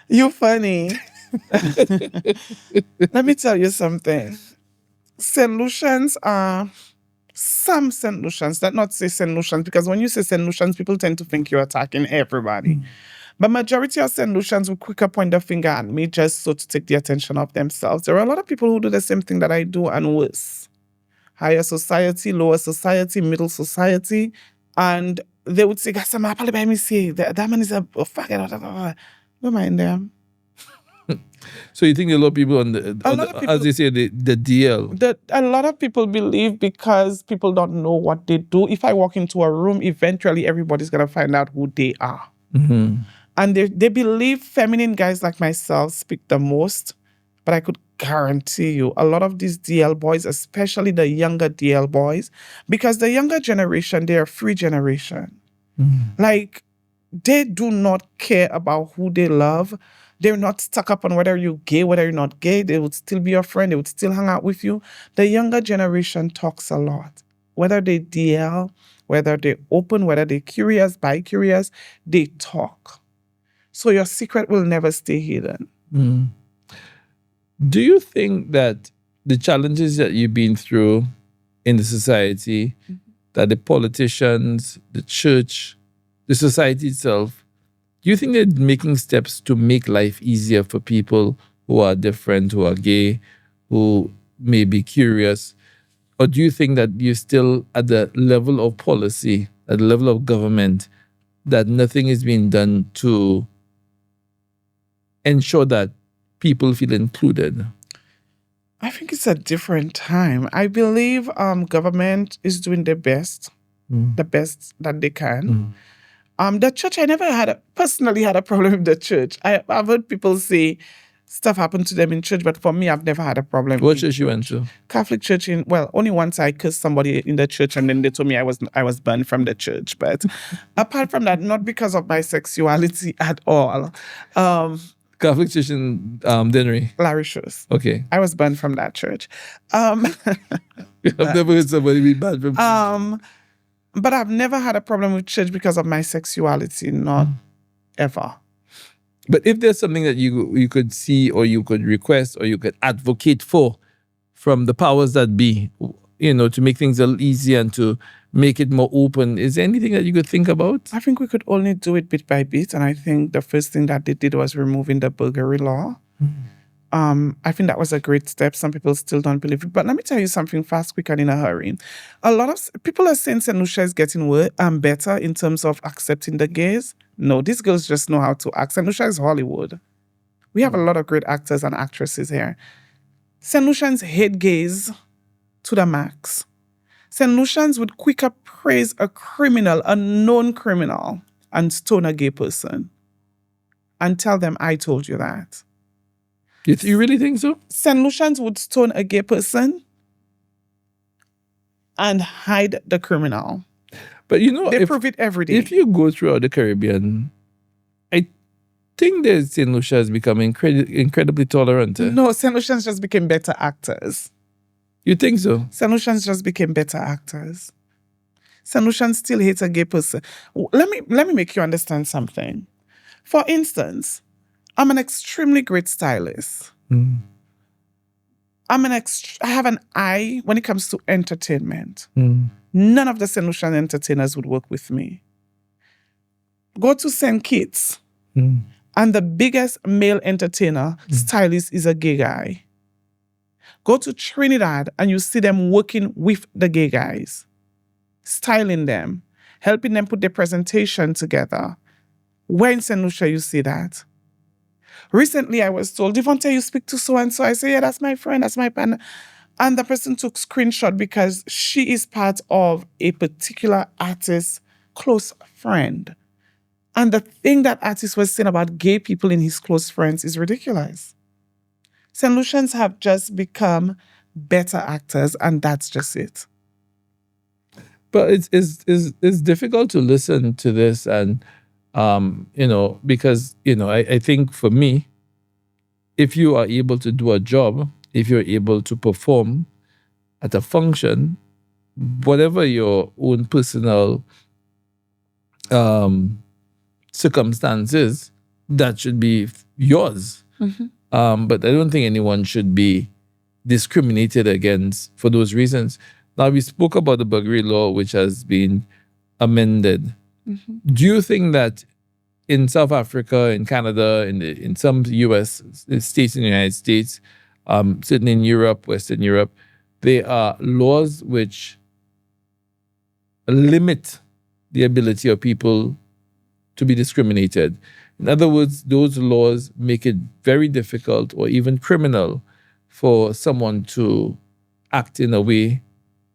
You're funny. Let me tell you something. Saint Lucians are some Saint Lucians, let's not say Saint Lucians, because when you say Saint Lucians, people tend to think you're attacking everybody. But majority of Saint Lucians will quicker point the finger at me just so to take the attention of themselves. There are a lot of people who do the same thing that I do and worse. Higher society, lower society, middle society. And they would say, that man is a fucker. Don't mind them. So you think a lot of people as they say, the DL? A lot of people believe because people don't know what they do. If I walk into a room, eventually everybody's going to find out who they are. Mm-hmm. And they believe feminine guys like myself speak the most. But I could guarantee you, a lot of these DL boys, especially the younger DL boys, because the younger generation, they're a free generation. Mm-hmm. Like, they do not care about who they love. They're not stuck up on whether you're gay, whether you're not gay. They would still be your friend. They would still hang out with you. The younger generation talks a lot. Whether they DL, whether they're open, whether they're curious, bi-curious, they talk. So your secret will never stay hidden. Mm. Do you think that the challenges that you've been through in the society, that the politicians, the church, the society itself, do you think they're making steps to make life easier for people who are different, who are gay, who may be curious? Or do you think that you're still at the level of policy, at the level of government, that nothing is being done to ensure that people feel included? I think it's a different time. I believe government is doing the best that they can. The church, I never personally had a problem with the church. I've heard people say stuff happened to them in church, but for me, I've never had a problem. What church you went to? Catholic church. Only once I cursed somebody in the church, and then they told me I was banned from the church. But apart from that, not because of my sexuality at all. Catholic church in Dennery? Larry Shoes. Okay. I was banned from that church. I've never heard somebody be banned from church. But I've never had a problem with church because of my sexuality, not ever. But if there's something that you could see or you could request or you could advocate for from the powers that be, to make things a little easier and to make it more open, is there anything that you could think about? I think we could only do it bit by bit. And I think the first thing that they did was removing the burglary law. I think that was a great step. Some people still don't believe it. But let me tell you something fast, quick, and in a hurry. A lot of people are saying Saint Lucia is getting better in terms of accepting the gays. No, these girls just know how to act. Saint Lucia is Hollywood. We have a lot of great actors and actresses here. Saint Lucians hate gays to the max. Saint Lucians would quicker praise a criminal, a known criminal, and stone a gay person and tell them, I told you that. You really think so? Saint Lucians would stone a gay person and hide the criminal. But they prove it every day. If you go throughout the Caribbean, I think that Saint Lucia has become incredibly tolerant. No, Saint Lucians just became better actors. You think so? Saint Lucians just became better actors. Saint Lucian still hates a gay person. Let me make you understand something. For instance, I'm an extremely great stylist. I have an eye when it comes to entertainment. None of the Saint Lucian entertainers would work with me. Go to St. Kitts. And the biggest male entertainer, stylist, is a gay guy. Go to Trinidad and you see them working with the gay guys, styling them, helping them put their presentation together. Where in Saint Lucia you see that? Recently I was told, Devonte, you speak to so-and-so. I say, yeah, that's my friend, that's my partner. And the person took screenshot because she is part of a particular artist's close friend. And the thing that artist was saying about gay people in his close friends is ridiculous. Saint Lucians have just become better actors, and that's just it. But it's difficult to listen to this, and because I think for me, if you are able to do a job, if you're able to perform at a function, whatever your own personal circumstances, that should be yours. But I don't think anyone should be discriminated against for those reasons. Now, we spoke about the burglary law, which has been amended. Do you think that in South Africa, in Canada, in some U.S. states in the United States, certainly in Europe, Western Europe, there are laws which limit the ability of people to be discriminated? In other words, those laws make it very difficult or even criminal for someone to act in a way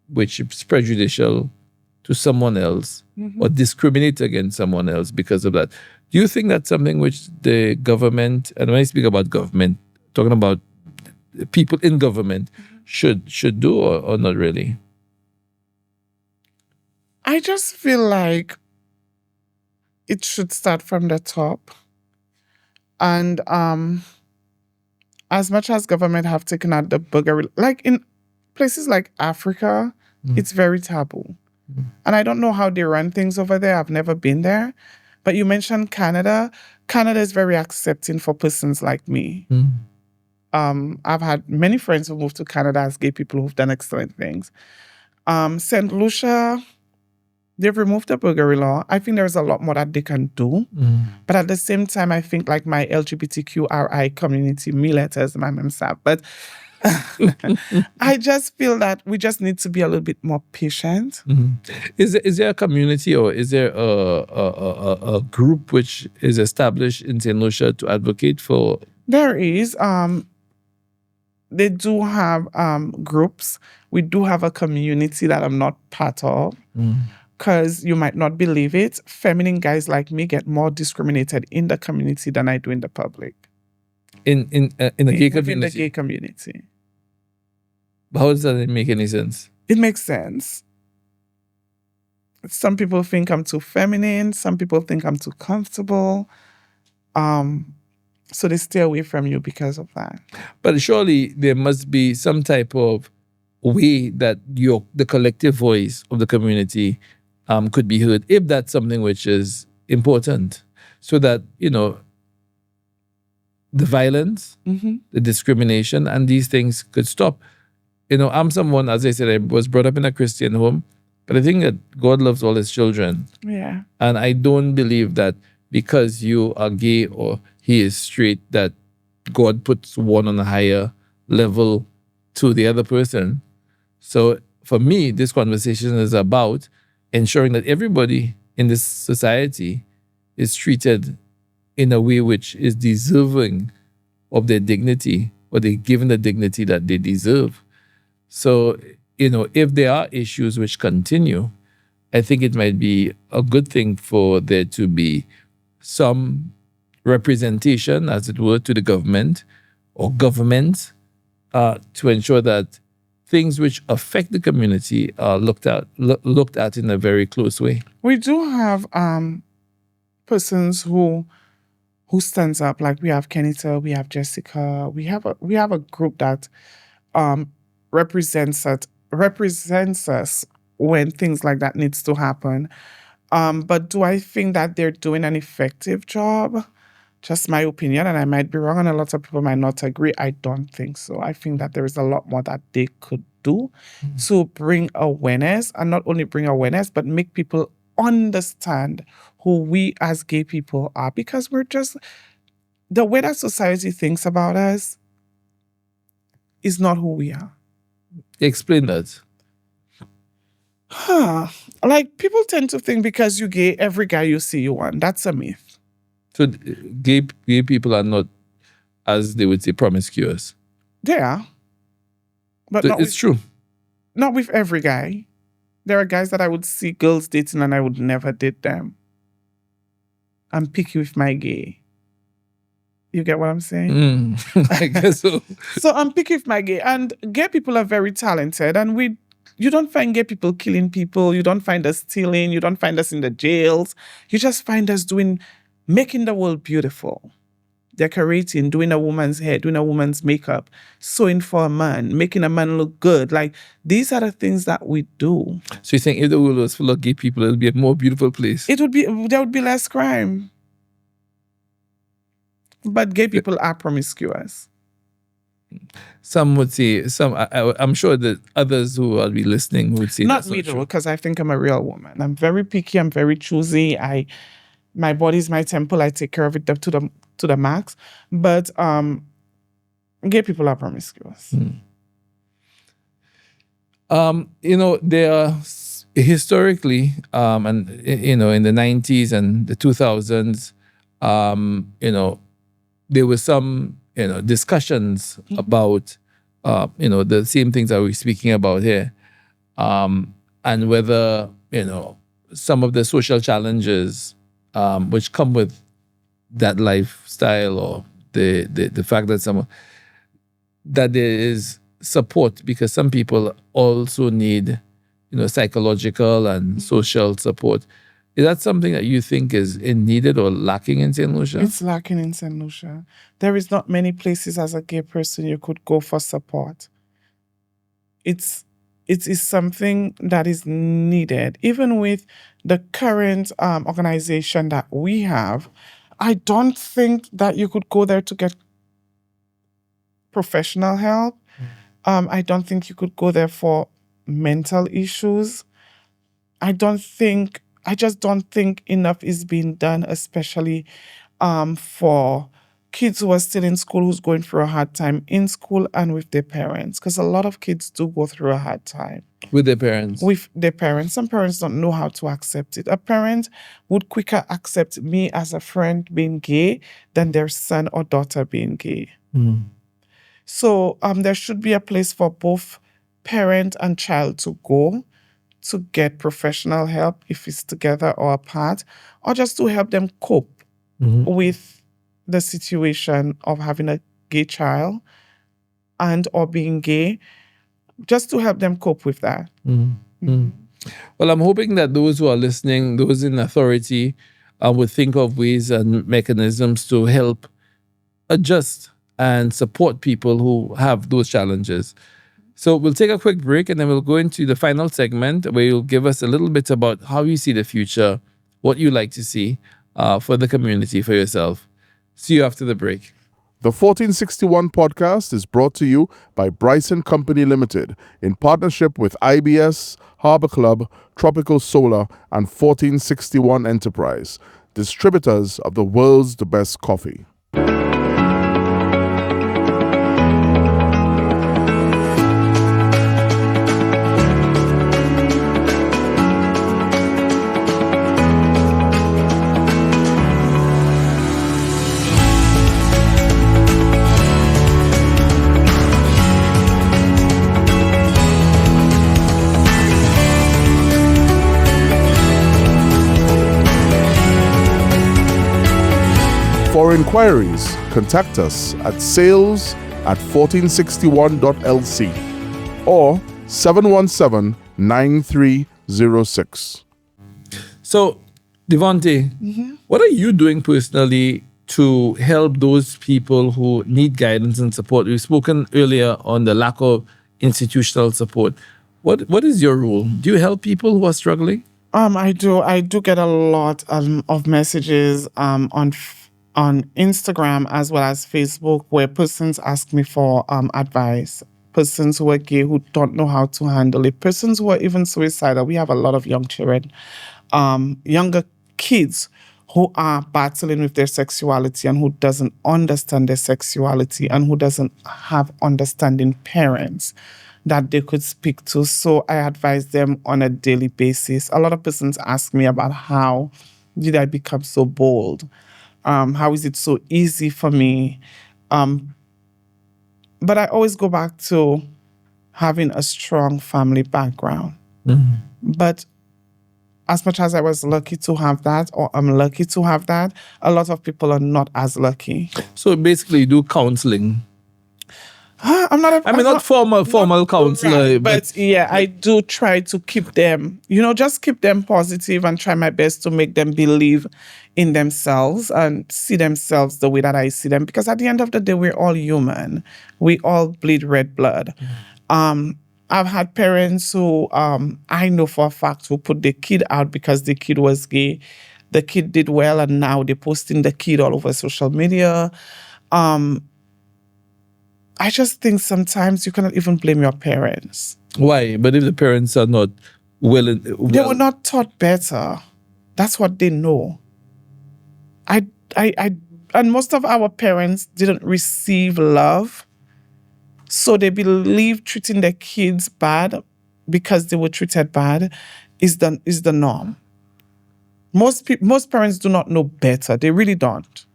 which is prejudicial to someone else or discriminate against someone else because of that. Do you think that's something which the government, and when I speak about government, talking about people in government, should do or not really? I just feel like it should start from the top. And as much as government have taken out the burglary, like in places like Africa, it's very taboo. And I don't know how they run things over there. I've never been there. But you mentioned Canada. Canada is very accepting for persons like me. I've had many friends who moved to Canada as gay people who've done excellent things. Saint Lucia, they've removed the burglary law. I think there's a lot more that they can do. But at the same time, I think like my LGBTQRI community, me letters, my memsap. But I just feel that we just need to be a little bit more patient. Is there a community or is there a group which is established in Saint Lucia to advocate for? There is. They do have groups. We do have a community that I'm not part of. Because you might not believe it, feminine guys like me get more discriminated in the community than I do in the public. In the gay community? In the gay community. How does that make any sense? It makes sense. Some people think I'm too feminine. Some people think I'm too comfortable. So they stay away from you because of that. But surely there must be some type of way that the collective voice of the community could be heard, if that's something which is important, so that, the violence, the discrimination, and these things could stop. I'm someone, as I said, I was brought up in a Christian home, but I think that God loves all his children. Yeah. And I don't believe that because you are gay or he is straight, that God puts one on a higher level to the other person. So for me, this conversation is about ensuring that everybody in this society is treated in a way which is deserving of their dignity, or they're given the dignity that they deserve. So, if there are issues which continue, I think it might be a good thing for there to be some representation, as it were, to the government or governments to ensure that things which affect the community are looked at in a very close way. We do have persons who stands up. Like we have Kenita, we have Jessica. We have a group that represents us when things like that needs to happen. But do I think that they're doing an effective job? Just my opinion, and I might be wrong, and a lot of people might not agree. I don't think so. I think that there is a lot more that they could do to bring awareness, and not only bring awareness, but make people understand who we as gay people are, because we're just, the way that society thinks about us is not who we are. Explain that. Like, people tend to think because you're gay, every guy you see you want. That's a myth. So gay people are not, as they would say, promiscuous. They are. But So it's true. Not with every guy. There are guys that I would see girls dating and I would never date them. I'm picky with my gay. You get what I'm saying? I guess so. So I'm picky with my gay. And gay people are very talented. And you don't find gay people killing people. You don't find us stealing. You don't find us in the jails. You just find us making the world beautiful. Decorating, doing a woman's hair, doing a woman's makeup, sewing for a man, making a man look good. Like, these are the things that we do. So you think if the world was full of gay people, it would be a more beautiful place? There would be less crime. But gay people are promiscuous. Some would say, I'm sure that others who will be listening would say Not that's me not though, true. because I think I'm a real woman. I'm very picky. I'm very choosy. My body's my temple. I take care of it to the max. But gay people are promiscuous. There are historically, and in the 90s and the 2000s, there were some discussions about the same things that we're speaking about here, and whether some of the social challenges which come with that lifestyle, or the fact that that there is support, because some people also need psychological and social support. Is that something that you think is needed or lacking in Saint Lucia? It's lacking in Saint Lucia. There is not many places as a gay person you could go for support. It is something that is needed. Even with the current organization that we have, I don't think that you could go there to get professional help. I don't think you could go there for mental issues. I just don't think enough is being done, especially for kids who are still in school, who's going through a hard time in school and with their parents. Because a lot of kids do go through a hard time. With their parents? With their parents. Some parents don't know how to accept it. A parent would quicker accept me as a friend being gay than their son or daughter being gay. So there should be a place for both parent and child to go to get professional help, if it's together or apart, or just to help them cope with the situation of having a gay child and or being gay, just to help them cope with that. Well, I'm hoping that those who are listening, those in authority, would think of ways and mechanisms to help adjust and support people who have those challenges. So we'll take a quick break, and then we'll go into the final segment where you'll give us a little bit about how you see the future, what you like to see for the community, for yourself. See you after the break. The 1461 podcast is brought to you by Bryson Company Limited in partnership with IBS, Harbor Club, Tropical Solar, and 1461 Enterprise, distributors of the world's best coffee. For inquiries, contact us at sales@1461.lc or 717-9306. So, Devonte, what are you doing personally to help those people who need guidance and support? We've spoken earlier on the lack of institutional support. What is your role? Do you help people who are struggling? I do get a lot of messages on Instagram as well as Facebook, where persons ask me for advice. Persons who are gay who don't know how to handle it. Persons who are even suicidal. We have a lot of young children younger kids who are battling with their sexuality and who doesn't understand their sexuality and who doesn't have understanding parents that they could speak to. So I advise them on a daily basis. A lot of persons ask me about how did I become so bold? How is it so easy for me? But I always go back to having a strong family background. But as much as I was lucky to have that, or I'm lucky to have that, a lot of people are not as lucky. So basically, you do counseling. I'm not. Not formal counselor, right, but yeah, I do try to keep them. Just keep them positive and try my best to make them believe in themselves and see themselves the way that I see them. Because at the end of the day, we're all human. We all bleed red blood. I've had parents who I know for a fact who put their kid out because the kid was gay. The kid did well, and now they're posting the kid all over social media. I just think sometimes you cannot even blame your parents. Why? But if the parents are not willing... They were not taught better. That's what they know. And most of our parents didn't receive love. So they believe treating their kids bad because they were treated bad is the norm. Most parents do not know better. They really don't.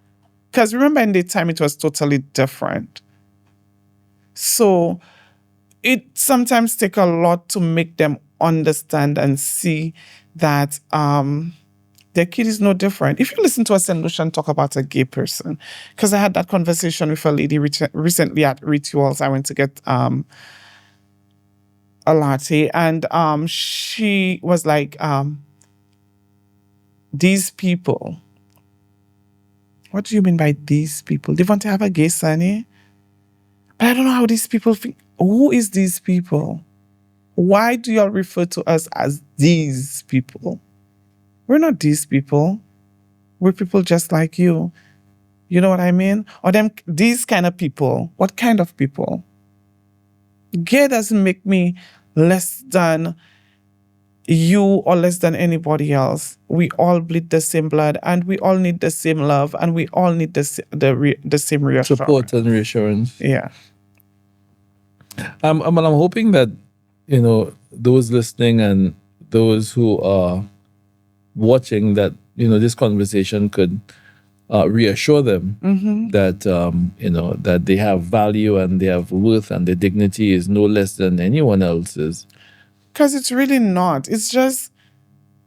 Because remember, in their time, it was totally different. So it sometimes takes a lot to make them understand and see that their kid is no different. If you listen to a Saint Lucian talk about a gay person, because I had that conversation with a lady recently at Rituals. I went to get a latte, and she was like, these people. What do you mean by these people? Devonte have a gay son, eh? But I don't know how these people think. Who is these people? Why do y'all refer to us as these people? We're not these people. We're people just like you. You know what I mean? Or these kind of people. What kind of people? Gay doesn't make me less than you or less than anybody else. We all bleed the same blood, and we all need the same love, and we all need the same reassurance. Support and reassurance. Yeah. I'm hoping that, those listening and those who are watching, that, this conversation could reassure them that, that they have value and they have worth and their dignity is no less than anyone else's. Because it's really not. It's just,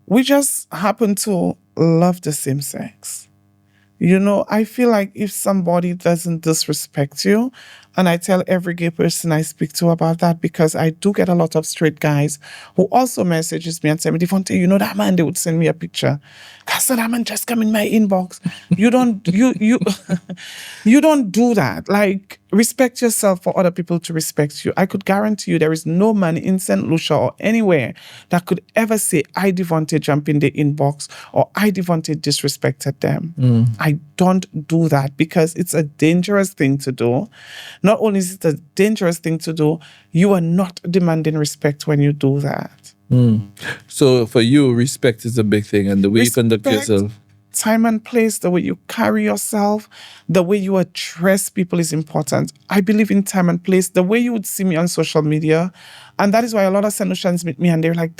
we just happen to love the same sex. I feel like if somebody doesn't disrespect you, and I tell every gay person I speak to about that, because I do get a lot of straight guys who also messages me and say, Devonte, that man, they would send me a picture. So that man just come in my inbox. You don't do that. Like, respect yourself for other people to respect you. I could guarantee you there is no man in Saint Lucia or anywhere that could ever say, I, Devonte, jump in the inbox, or I, Devonte, disrespected them. I don't do that because it's a dangerous thing to do. Not only is it a dangerous thing to do, you are not demanding respect when you do that. So for you, respect is a big thing, and the way you conduct yourself. Time and place, the way you carry yourself, the way you address people is important. I believe in time and place, the way you would see me on social media. And that is why a lot of Saint Lucians meet me and they're like,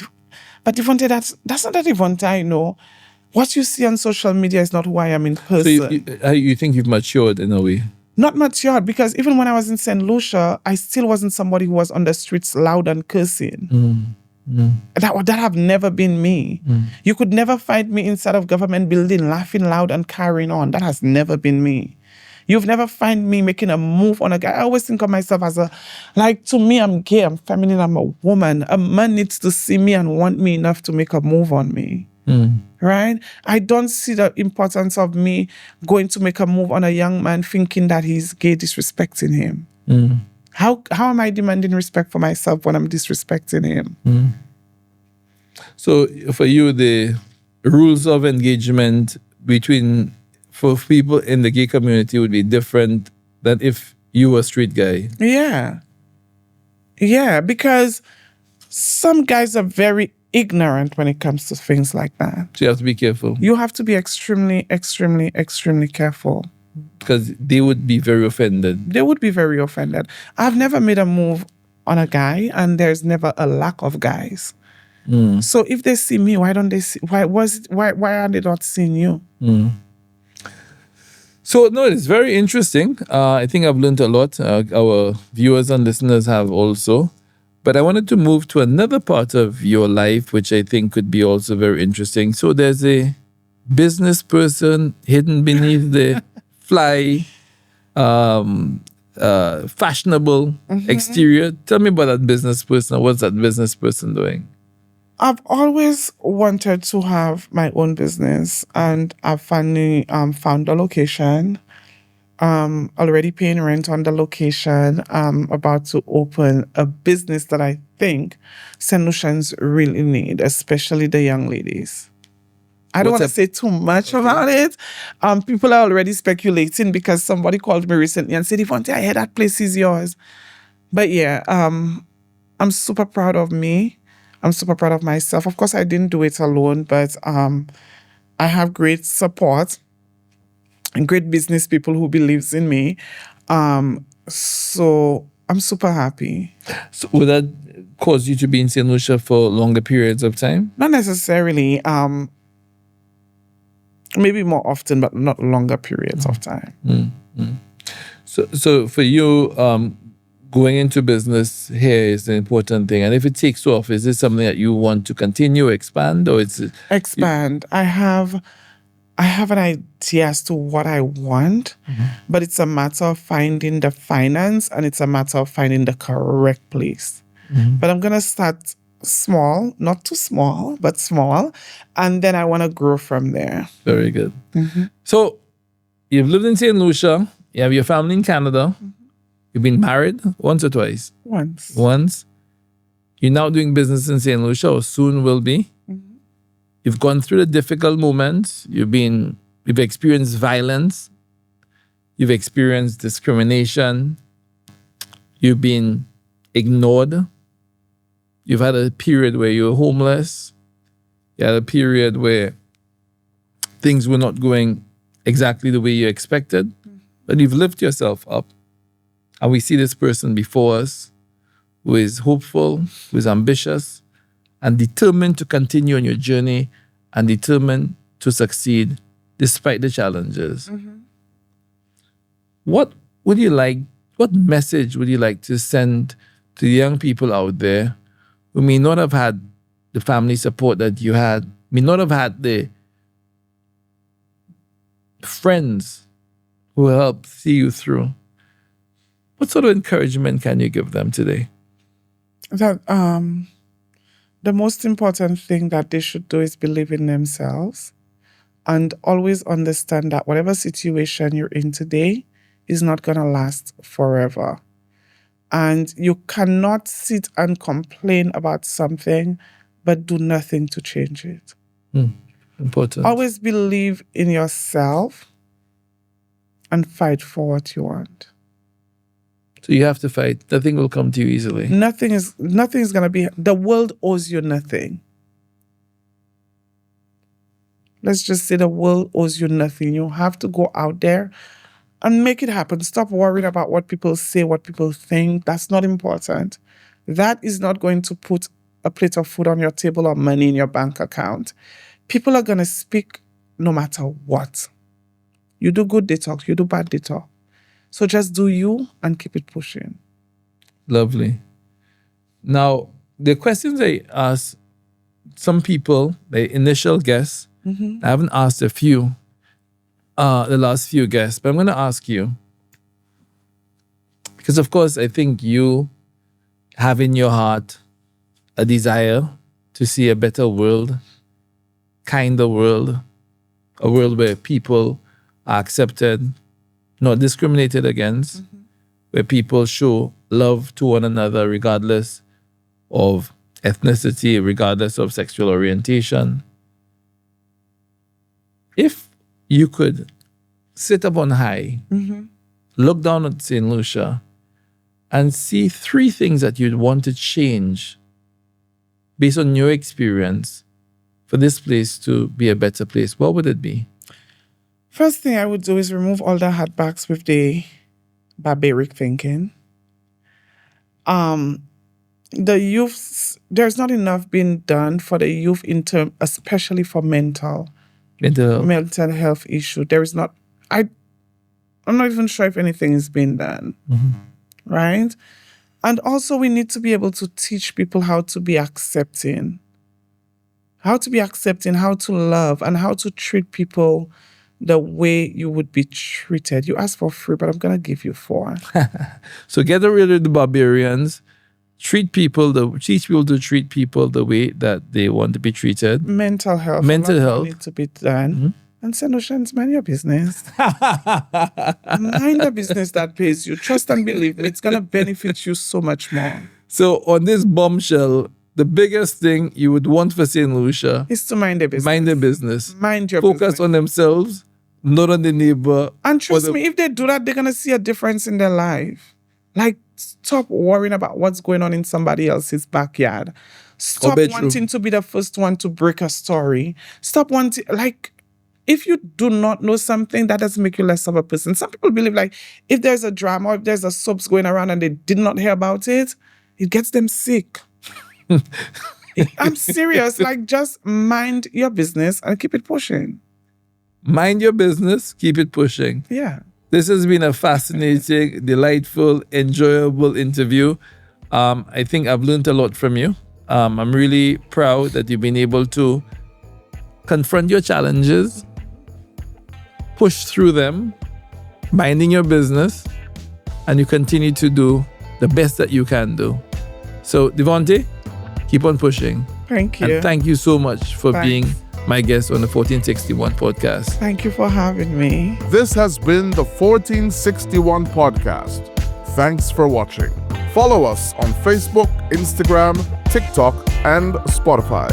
but Devonte, that's not the Devonte I know. What you see on social media is not who I am in person. So you think you've matured in a way? Not matured, because even when I was in Saint Lucia, I still wasn't somebody who was on the streets loud and cursing. That have never been me. You could never find me inside of government building laughing loud and carrying on. That has never been me. You've never find me making a move on a guy. I always think of myself as to me, I'm gay, I'm feminine, I'm a woman. A man needs to see me and want me enough to make a move on me. Right? I don't see the importance of me going to make a move on a young man thinking that he's gay, disrespecting him. How am I demanding respect for myself when I'm disrespecting him? So for you, the rules of engagement for people in the gay community would be different than if you were a straight guy. Yeah. Yeah, because some guys are very ignorant when it comes to things like that. So you have to be careful. You have to be extremely, extremely, extremely careful. Because they would be very offended. They would be very offended. I've never made a move on a guy, and there's never a lack of guys. So if they see me, why don't they see? Why are they not seeing you? So no, it's very interesting. I think I've learned a lot. Our viewers and listeners have also. But I wanted to move to another part of your life, which I think could be also very interesting. So there's a business person hidden beneath the fly, fashionable exterior. Tell me about that business person. What's that business person doing? I've always wanted to have my own business, and I've finally found a location. Already paying rent on the location. About to open a business that I think Saint Lucians really need, especially the young ladies. I don't want to say too much about it. People are already speculating because somebody called me recently and said, Devonte, I hear that place is yours. But yeah, I'm super proud of me. I'm super proud of myself. Of course, I didn't do it alone, but I have great support and great business people who believes in me. So I'm super happy. So would that cause you to be in Saint Lucia for longer periods of time? Not necessarily. Maybe more often, but not longer periods of time. So for you, going into business here is an important thing. And if it takes off, is this something that you want to continue, expand, or it's expand? I have an idea as to what I want, but it's a matter of finding the finance, and it's a matter of finding the correct place. But I'm gonna start small, not too small, but small, and then I want to grow from there. Very good. So you've lived in Saint Lucia. You have your family in Canada. You've been married once or twice? Once. You're now doing business in Saint Lucia, or soon will be. You've gone through the difficult moments. You've experienced violence. You've experienced discrimination. You've been ignored. You've had a period where you were homeless. You had a period where things were not going exactly the way you expected. But you've lifted yourself up. And we see this person before us who is hopeful, who is ambitious, and determined to continue on your journey and determined to succeed despite the challenges. What message would you like to send to the young people out there who may not have had the family support that you had, may not have had the friends who helped see you through? What sort of encouragement can you give them today? That the most important thing that they should do is believe in themselves, and always understand that whatever situation you're in today is not going to last forever. And you cannot sit and complain about something but do nothing to change it. Important. Always believe in yourself and fight for what you want. So you have to fight. Nothing will come to you easily. Nothing is going to be. The world owes you nothing. Let's just say the world owes you nothing. You have to go out there and make it happen. Stop worrying about what people say, what people think. That's not important. That is not going to put a plate of food on your table or money in your bank account. People are going to speak no matter what. You do good, they talk. You do bad, they talk. So just do you and keep it pushing. Lovely. Now, the questions I asked some people, the initial guests, I haven't asked a few, the last few guests, but I'm going to ask you. Because, of course, I think you have in your heart a desire to see a better world, kinder world, a world where people are accepted, not discriminated against, where people show love to one another regardless of ethnicity, regardless of sexual orientation. If you could sit up on high, look down at Saint Lucia, and see 3 things that you'd want to change based on your experience, for this place to be a better place, what would it be? First thing I would do is remove all the hatbacks with the barbaric thinking. The youth, there's not enough being done for the youth in term, especially for mental health issue. There is not. I'm not even sure if anything is being done, right? And also, we need to be able to teach people how to be accepting, how to love, and how to treat people the way you would be treated. You asked for 3, but I'm going to give you 4. So get rid of the barbarians. Teach people to treat people the way that they want to be treated. Mental health need to be done. And Saint Lucians, mind your business. Mind the business that pays you. Trust and believe me, it's going to benefit you so much more. So on this bombshell, the biggest thing you would want for Saint Lucia is to mind their business. Mind their business. Mind your Focus business. on themselves, not on the neighbor. And trust me, if they do that, they're going to see a difference in their life. Like, stop worrying about what's going on in somebody else's backyard. Stop wanting to be the first one to break a story. Stop wanting, like, if you do not know something, that doesn't make you less of a person. Some people believe, like, if there's a drama or if there's a soaps going around and they did not hear about it, it gets them sick. I'm serious. Like, just mind your business and keep it pushing. Mind your business, keep it pushing. Yeah. This has been a fascinating, delightful, enjoyable interview. I think I've learned a lot from you. I'm really proud that you've been able to confront your challenges, push through them, minding your business, and you continue to do the best that you can do. So, Devonte, keep on pushing. Thank you. And thank you so much for being my guest on the 1461 podcast. Thank you for having me. This has been the 1461 podcast. Thanks for watching. Follow us on Facebook, Instagram, TikTok, and Spotify.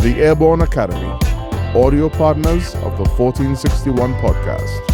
The Airborne Academy, audio partners of the 1461 podcast.